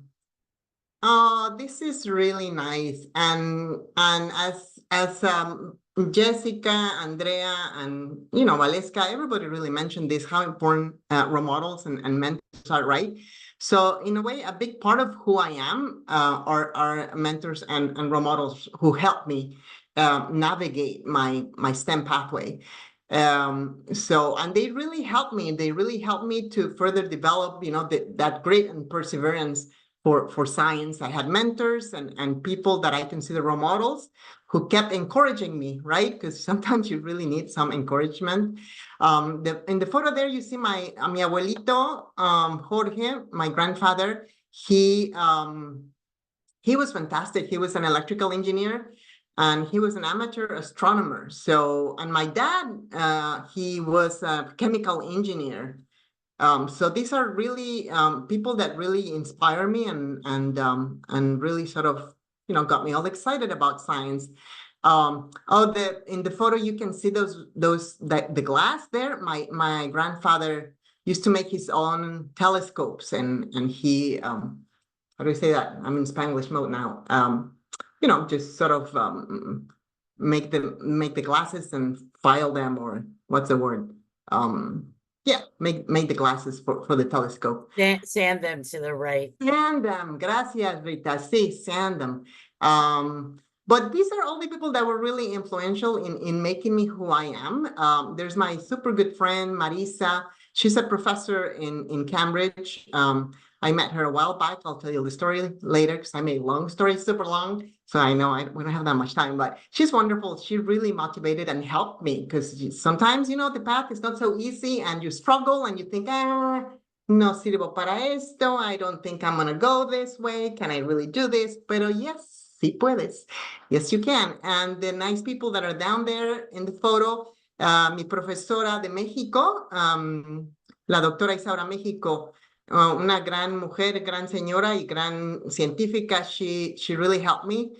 this is really nice. And as as Jessica, Andrea, and Valeska, everybody really mentioned this, how important role models and mentors are, right? So in a way, a big part of who I am are mentors and role models who help me navigate my STEM pathway. And they really helped me. They really helped me to further develop, that grit and perseverance for science. I had mentors and people that I consider role models who kept encouraging me, right? Because sometimes you really need some encouragement. In the photo there, you see mi abuelito, Jorge, my grandfather. He was fantastic. He was an electrical engineer, and he was an amateur astronomer. So, and my dad, he was a chemical engineer. So these are really people that really inspire me and really sort of got me all excited about science. In the photo you can see the glass there. My grandfather used to make his own telescopes, and he how do I say that? I'm in Spanglish mode now. Just sort of make the glasses and file them, or what's the word? Yeah, make the glasses for the telescope. Sand them to the right. Sand them. Gracias, Rita. Sí, sand them. But these are all the people that were really influential in making me who I am. There's my super good friend, Marisa. She's a professor in Cambridge. I met her a while back. I'll tell you the story later because I made long stories super long. So I know we don't have that much time, but she's wonderful. She really motivated and helped me because sometimes, the path is not so easy and you struggle and you think, no sirvo para esto. I don't think I'm going to go this way. Can I really do this? Pero yes, sí puedes. Yes, you can. And the nice people that are down there in the photo, mi profesora de México, la doctora Isaura México, una gran mujer, gran señora y gran científica. She really helped me.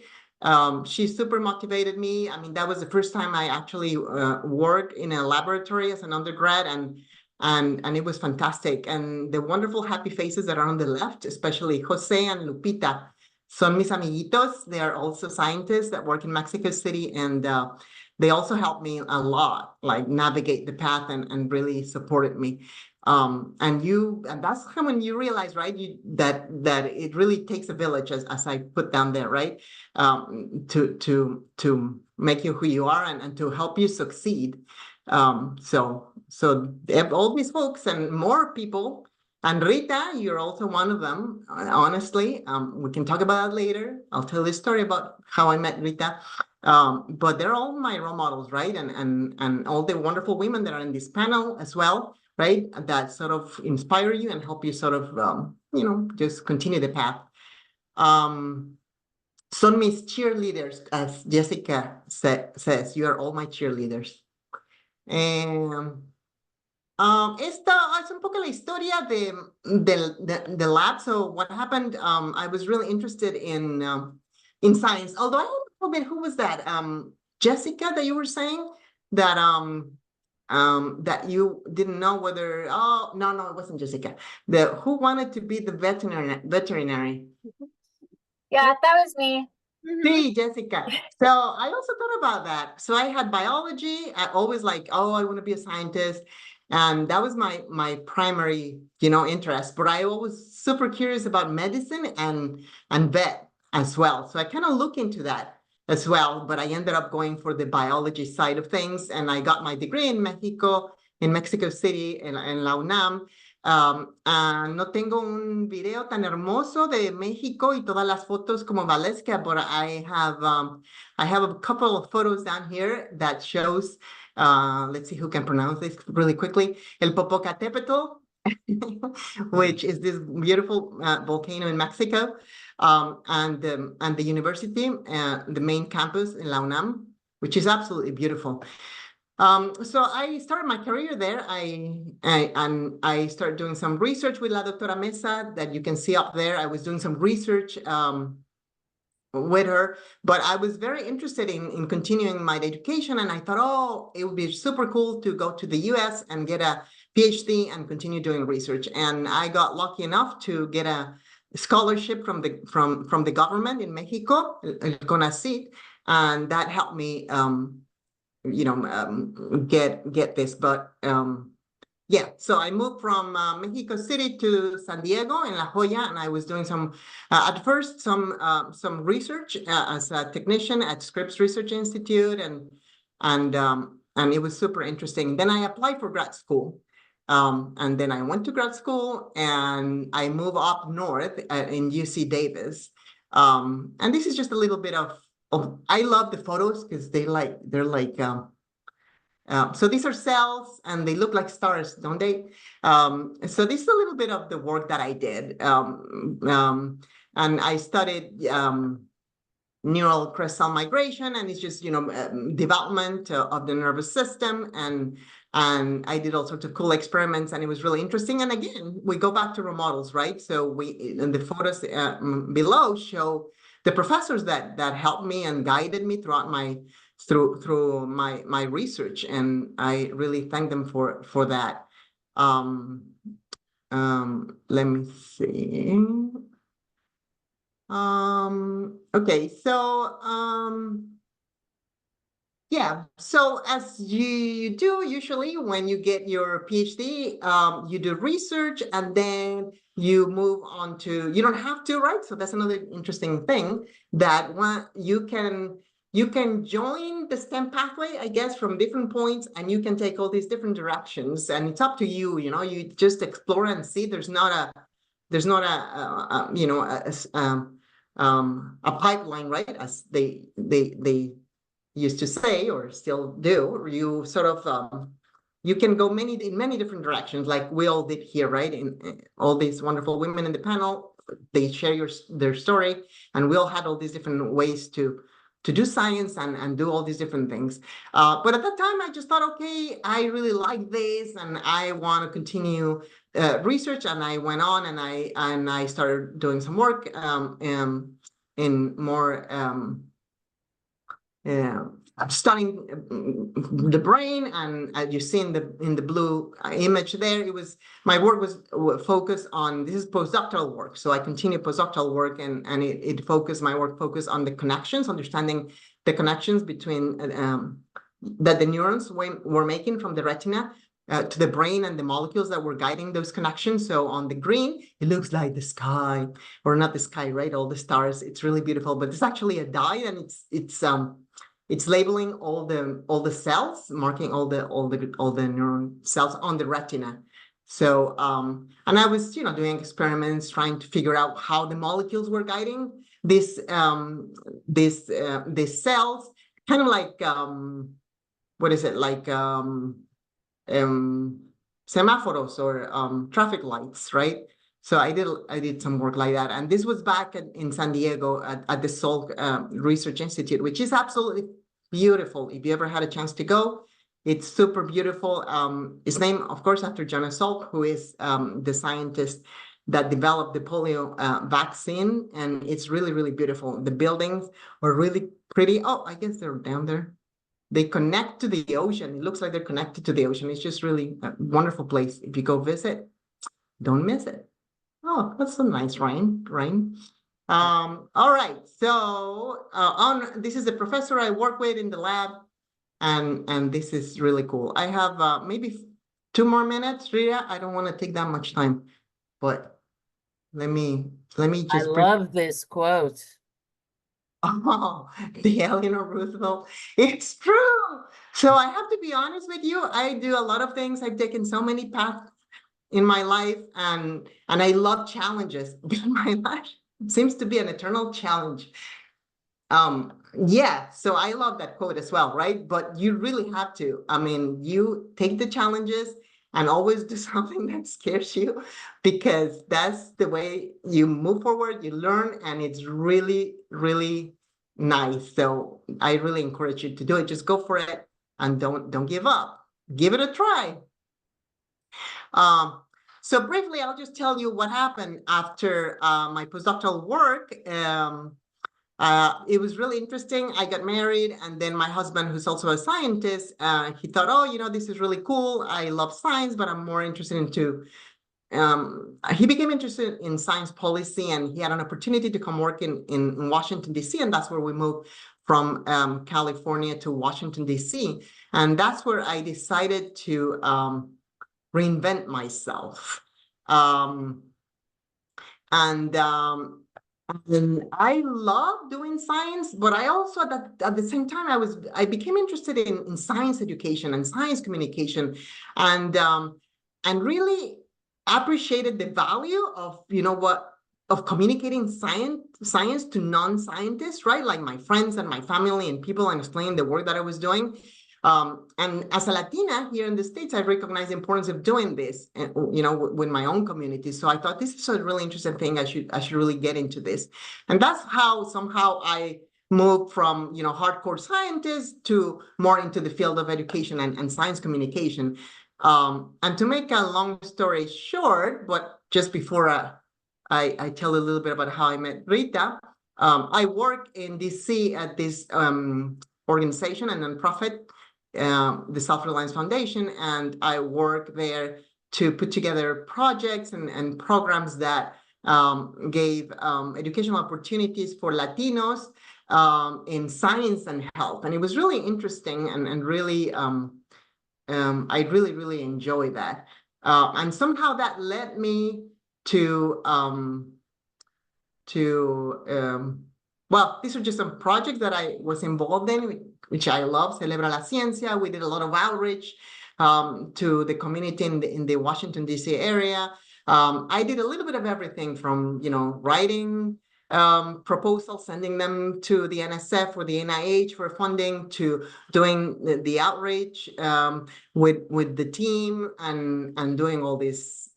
She super motivated me. I mean, that was the first time I actually worked in a laboratory as an undergrad, and it was fantastic. And the wonderful happy faces that are on the left, especially Jose and Lupita, son mis amiguitos. They are also scientists that work in Mexico City, and they also helped me a lot, like navigate the path and really supported me. And that's when you realize, right, that it really takes a village, as I put down there, right, to make you who you are and to help you succeed. So all these folks and more people, and Rita, you're also one of them. Honestly, we can talk about that later. I'll tell this story about how I met Rita. But they're all my role models, right? And all the wonderful women that are in this panel as well, right? That sort of inspire you and help you sort of, just continue the path. Son mis cheerleaders, as Jessica says, you are all my cheerleaders. Esta es un poco la historia del lab. So what happened, I was really interested in science, although I don't know a bit, who was that? Jessica, that you were saying that that you didn't know whether, oh, no, it wasn't Jessica. Who wanted to be the veterinary? Yeah, that was me. Sí, Jessica. So I also thought about that. So I had biology. I always like, oh, I want to be a scientist. And that was my primary, interest. But I was super curious about medicine and vet as well. So I kind of look into that as well. But I ended up going for the biology side of things. And I got my degree in Mexico City, en la UNAM. No tengo un video tan hermoso de México y todas las fotos como Valeska, but I have a couple of photos down here that shows, let's see who can pronounce this really quickly, El Popocatépetl, which is this beautiful volcano in Mexico, and the university, the main campus in La UNAM, which is absolutely beautiful. So I started my career there. I started doing some research with La Doctora Mesa that you can see up there. I was doing some research with her, but I was very interested in continuing my education, and I thought, oh, it would be super cool to go to the US and get a PhD and continue doing research. And I got lucky enough to get a scholarship from the government in Mexico, el CONACYT. and that helped me, get this. But yeah, so I moved from Mexico City to San Diego in La Jolla, and I was doing some, at first, some research as a technician at Scripps Research Institute, and it was super interesting. Then I applied for grad school, and then I went to grad school, and I moved up north in UC Davis. And this is just a little bit of I love the photos because they're like. So these are cells, and they look like stars, don't they? So this is a little bit of the work that I did. And I studied neural crest cell migration, and it's just, development of the nervous system. And I did all sorts of cool experiments, and it was really interesting. And again, we go back to role models, right? So and the photos below show the professors that helped me and guided me throughout my research, and I really thank them for that. Let me see. Okay, so yeah, so as you do usually when you get your PhD, you do research, and then you move on to, you don't have to, right? So that's another interesting thing, that you can join the STEM pathway, I guess, from different points, and you can take all these different directions, and it's up to you. You just explore and see. There's not a pipeline, right? As they used to say, or still do. You sort of you can go in many different directions, like we all did here, right? In all these wonderful women in the panel, they share their story, and we all had all these different ways to do science and do all these different things. But at that time, I just thought, okay, I really like this, and I want to continue research. And I went on, and I started doing some work in more studying the brain. And as you see in the blue image there, my work was focused on, this is postdoctoral work. So I continue postdoctoral work, and my work focused on the connections, understanding the connections between that the neurons were making from the retina to the brain, and the molecules that were guiding those connections. So on the green, it looks like the sky, or not the sky, right? All the stars. It's really beautiful, but it's actually a dye, and it's labeling all the cells, marking all the neuron cells on the retina. So and I was doing experiments, trying to figure out how the molecules were guiding these cells, kind of like what is it, like semaphores or traffic lights, right? So I did some work like that, and this was back in San Diego at the Salk Research Institute, which is absolutely beautiful. If you ever had a chance to go, it's super beautiful. It's named, of course, after Jonas Salk, who is the scientist that developed the polio vaccine, and it's really, really beautiful. The buildings are really pretty. Oh, I guess they're down there. They connect to the ocean. It looks like they're connected to the ocean. It's just really a wonderful place. If you go visit, don't miss it. Oh, that's a nice rain. All right. So this is the professor I work with in the lab, and this is really cool. I have maybe 2 more minutes, Rita. I don't want to take that much time, but let me just. I love this quote. Oh, the Eleanor Roosevelt. It's true. So I have to be honest with you. I do a lot of things. I've taken so many paths in my life, and I love challenges. My life seems to be an eternal challenge. Yeah, so I love that quote as well, right? But you really have to. I mean, you take the challenges and always do something that scares you, because that's the way you move forward, you learn, and it's really, really nice. So I really encourage you to do it. Just go for it, and don't give up. Give it a try. So briefly, I'll just tell you what happened after my postdoctoral work. It was really interesting. I got married, and then my husband, who's also a scientist, he thought, oh, this is really cool. I love science, but I'm more interested he became interested in science policy, and he had an opportunity to come work in Washington, D.C., and that's where we moved from California to Washington, D.C. And that's where I decided to reinvent myself. And I love doing science, but I also at the same time I became interested in science education and science communication, and really appreciated the value of of communicating science to non-scientists, right? Like my friends and my family and people, and explaining the work that I was doing. And as a Latina here in the States, I recognize the importance of doing this, with my own community. So I thought this is a really interesting thing. I should really get into this. And that's how somehow I moved from, hardcore scientist to more into the field of education and science communication. And to make a long story short, but just before I tell a little bit about how I met Rita, I work in DC at this organization, a nonprofit, the Self-Reliance Foundation, and I work there to put together projects and programs that gave educational opportunities for Latinos in science and health. And it was really interesting and really, I really enjoy that. And somehow that led me to well, these are just some projects that I was involved in, which I love. Celebra la Ciencia. We did a lot of outreach to the community in the Washington, D.C. area. I did a little bit of everything from, writing proposals, sending them to the NSF or the NIH for funding, to doing the outreach with the team and doing all this.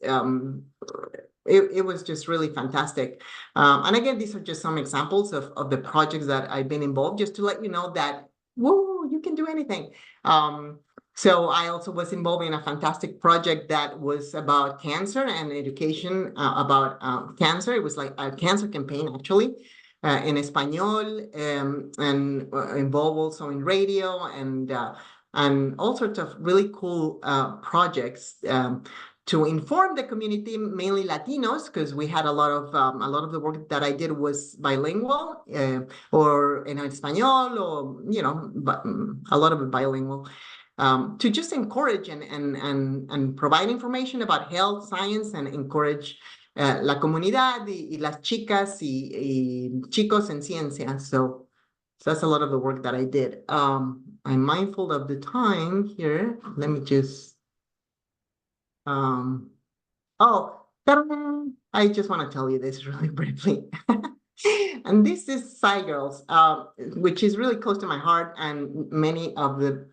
It was just really fantastic. And again, these are just some examples of the projects that I've been involved, just to let you know that, whoa, you can do anything. So I also was involved in a fantastic project that was about cancer and education about cancer. It was like a cancer campaign, actually, in Espanol, and involved also in radio and all sorts of really cool projects to inform the community, mainly Latinos, because we had a lot of the work that I did was bilingual, or in Espanol, or but a lot of it bilingual, to just encourage and provide information about health, science, and encourage la comunidad y las chicas y chicos en ciencia. So that's a lot of the work that I did. I'm mindful of the time here. Let me just. I just want to tell you this really briefly. And this is SciGirls, which is really close to my heart, and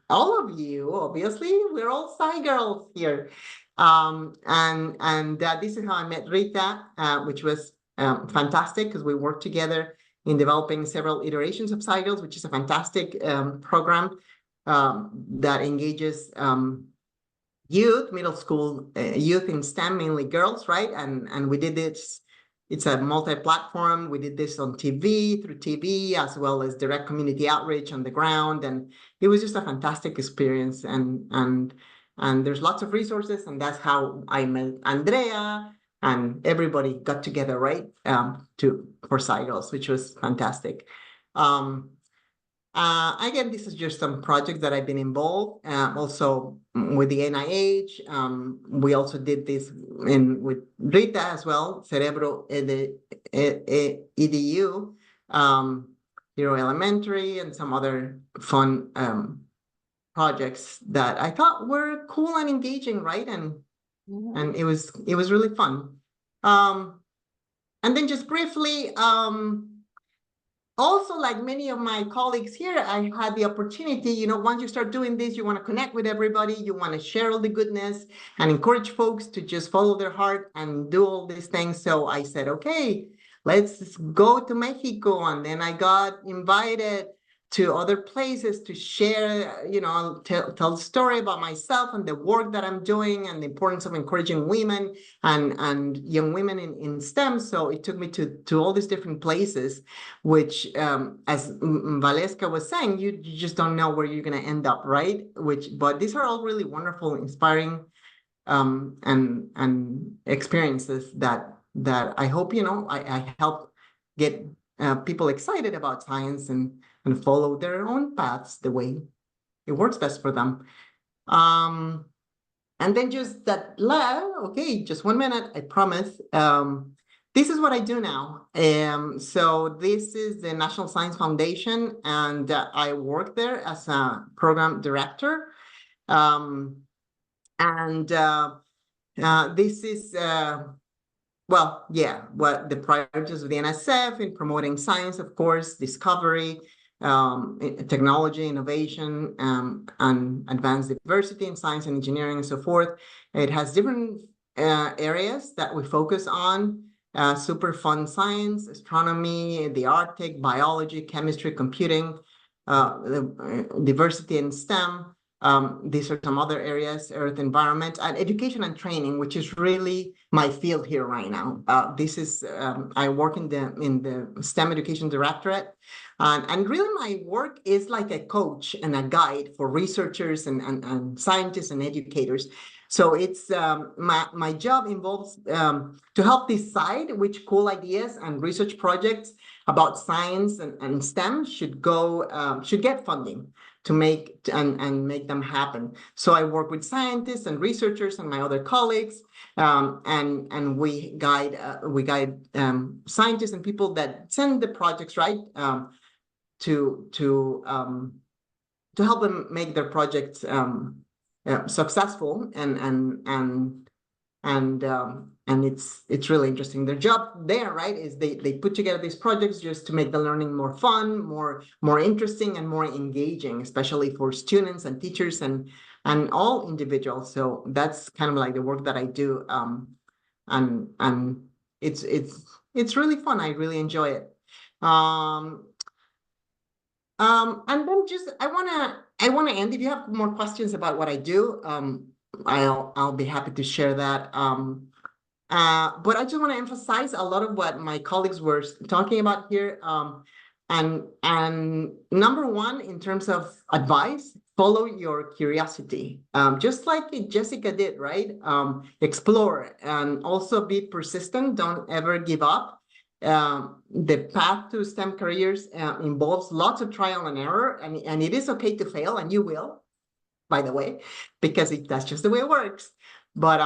all of you, obviously, we're all SciGirls here. And this is how I met Rita, which was fantastic, because we worked together in developing several iterations of SciGirls, which is a fantastic program that engages youth, middle school youth in STEM, mainly girls, right? And we did this. It's a multi-platform. We did this on TV, through TV, as well as direct community outreach on the ground, and it was just a fantastic experience. And there's lots of resources, and that's how I met Andrea, and everybody got together, right? For SciGirls, which was fantastic. Again, this is just some projects that I've been involved, also with the NIH. We also did this with Rita as well, Cerebro EDU, Hero Elementary, and some other fun projects that I thought were cool and engaging, right? And it was really fun. And then just briefly, also, like many of my colleagues here, I had the opportunity, once you start doing this, you want to connect with everybody, you want to share all the goodness and encourage folks to just follow their heart and do all these things. So I said, okay, let's go to Mexico. And then I got invited to other places to share, tell the story about myself and the work that I'm doing, and the importance of encouraging women and young women in STEM. So it took me to all these different places, which, as Valeska was saying, you just don't know where you're going to end up, right? But these are all really wonderful, inspiring, and experiences that I hope, I help get people excited about science and and follow their own paths the way it works best for them. And then just okay, just 1 minute, I promise. This is what I do now. So this is the National Science Foundation, and I work there as a program director. This is, what the priorities of the NSF in promoting science, of course, discovery, technology, innovation, and advanced diversity in science and engineering and so forth. It has different areas that we focus on, super fun science, astronomy, the Arctic, biology, chemistry, computing, diversity in STEM. These are some other areas, earth, environment, and education and training, which is really my field here right now. This is, I work in the STEM Education Directorate, and really my work is like a coach and a guide for researchers and scientists and educators. So it's, my job involves to help decide which cool ideas and research projects about science and STEM should get funding to make make them happen. So I work with scientists and researchers and my other colleagues, and we guide scientists and people that send the projects, right, to help them make their projects successful, and it's really interesting. Their job there, right, is they put together these projects just to make the learning more fun, more interesting, and more engaging, especially for students and teachers and all individuals. So that's kind of like the work that I do, and it's really fun. I really enjoy it. And then just I wanna end. If you have more questions about what I do, I'll be happy to share that. But I just want to emphasize a lot of what my colleagues were talking about here. And number one, in terms of advice, follow your curiosity. Just like Jessica did, right? Explore and also be persistent. Don't ever give up. The path to STEM careers involves lots of trial and error, and it is okay to fail, and you will, by the way, because that's just the way it works. But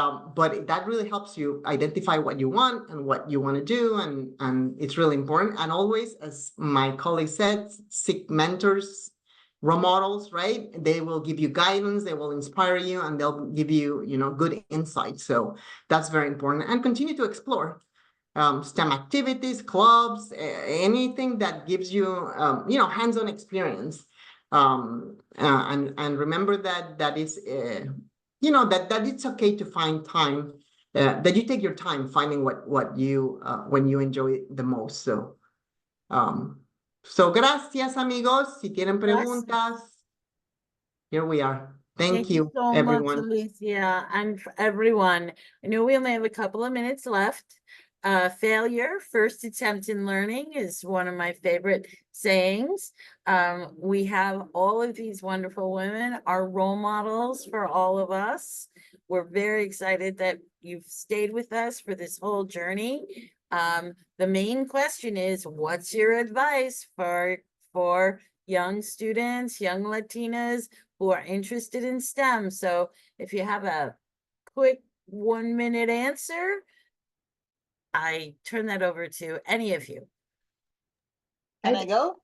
that really helps you identify what you want and what you want to do, and it's really important. And always, as my colleague said, seek mentors, role models, right? They will give you guidance, they will inspire you, and they'll give you, good insight. So that's very important. And continue to explore STEM activities, clubs, anything that gives you, hands-on experience. And remember that is, that it's okay to find time, that you take your time finding what you when you enjoy it the most. So gracias, amigos. Si tienen preguntas, here we are. Thank you, so everyone. much, Alicia, and for everyone. I know we only have a couple of minutes left. Failure, first attempt in learning is one of my favorite sayings. We have all of these wonderful women, are role models for all of us. We're very excited that you've stayed with us for this whole journey. The main question is, what's your advice for young students, young Latinas who are interested in STEM? So if you have a quick 1-minute answer, I turn that over to any of you. Can I go?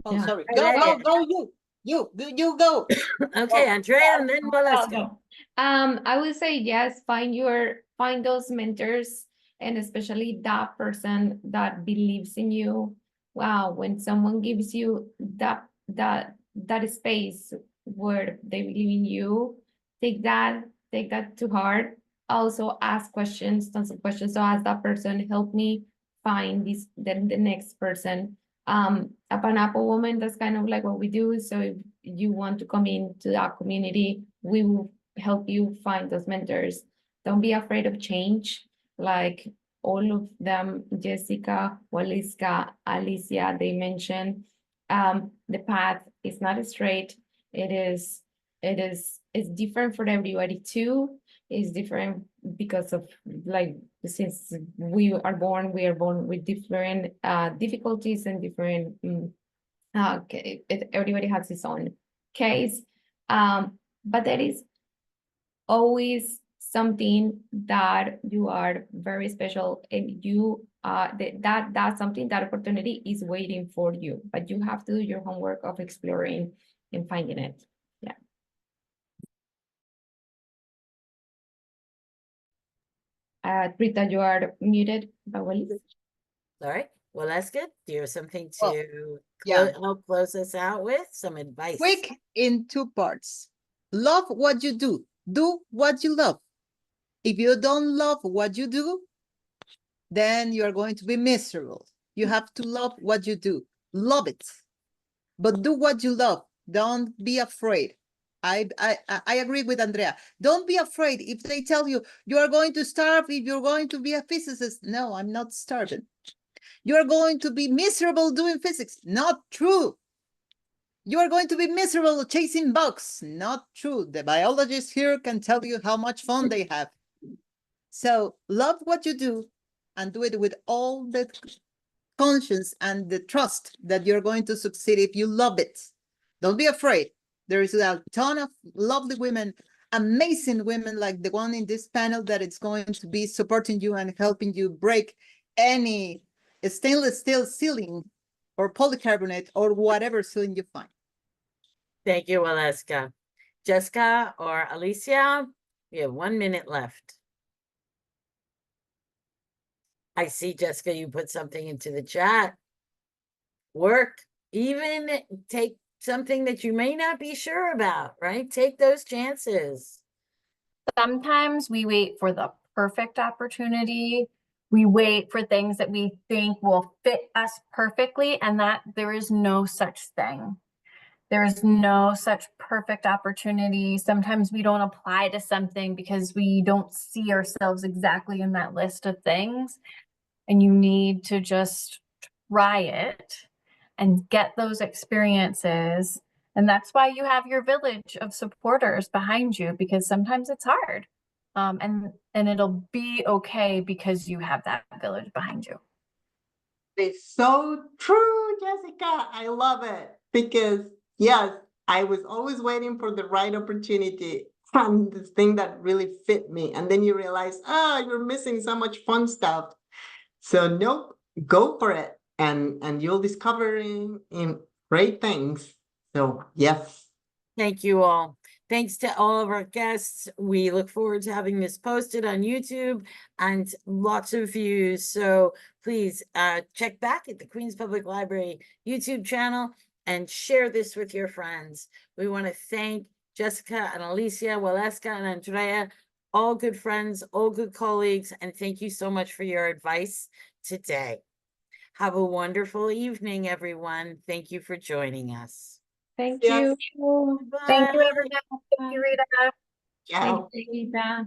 Oh, Yeah. sorry. Andrea. Go, you go. Okay, Andrea, and then Waleska. I would say yes, find those mentors, and especially that person that believes in you. Wow, when someone gives you that space where they believe in you, take that to heart. Also ask questions, tons of questions. So ask that person, help me find the next person. A Pineapple Woman, that's kind of like what we do. So if you want to come into our community, we will help you find those mentors. Don't be afraid of change. Like all of them, Jessica, Waleska, Alicia, they mentioned, the path is not straight. It's different for everybody too. It's different because of, like, since we are born with different difficulties and different Okay, everybody has his own case. But there is always something that you are very special and you that's something, that opportunity is waiting for you, but you have to do your homework of exploring and finding it. Yeah. Rita, you are muted. Bawelis. Sorry, well, that's good. Do you have something Well, to yeah. help close us out with? Some advice? Quick in 2 parts. Love what you do. Do what you love. If you don't love what you do, then you are going to be miserable. You have to love what you do. Love it. But do what you love. Don't be afraid. I agree with Andrea. Don't be afraid if they tell you you are going to starve if you're going to be a physicist. No, I'm not starving. You're going to be miserable doing physics. Not true. You are going to be miserable chasing bugs. Not true. The biologists here can tell you how much fun they have. So love what you do and do it with all the conscience and the trust that you're going to succeed if you love it. Don't be afraid. There is a ton of lovely women, amazing women like the one in this panel that is going to be supporting you and helping you break any stainless steel ceiling or polycarbonate or whatever ceiling you find. Thank you, Waleska. Jessica or Alicia, we have 1 minute left. I see, Jessica, you put something into the chat. Work, even take something that you may not be sure about, right? Take those chances. Sometimes we wait for the perfect opportunity. We wait for things that we think will fit us perfectly, and that there is no such thing. There is no such perfect opportunity. Sometimes we don't apply to something because we don't see ourselves exactly in that list of things. And you need to just try it and get those experiences. And that's why you have your village of supporters behind you, because sometimes it's hard. And it'll be okay because you have that village behind you. It's so true, Jessica. I love it because, yes, I was always waiting for the right opportunity and the thing that really fit me. And then you realize, you're missing so much fun stuff. So nope, go for it, and you'll discover in great things. So yes. Thank you all. Thanks to all of our guests. We look forward to having this posted on YouTube and lots of views. So please check back at the Queens Public Library YouTube channel and share this with your friends. We want to thank Jessica and Alicia, Waleska and Andrea, all good friends, all good colleagues, and thank you so much for your advice today. Have a wonderful evening, everyone. Thank you for joining us. Thank Yes. you. Thank you, Bye. everyone. Thank you, Rita. Yeah. Thank you, Rita.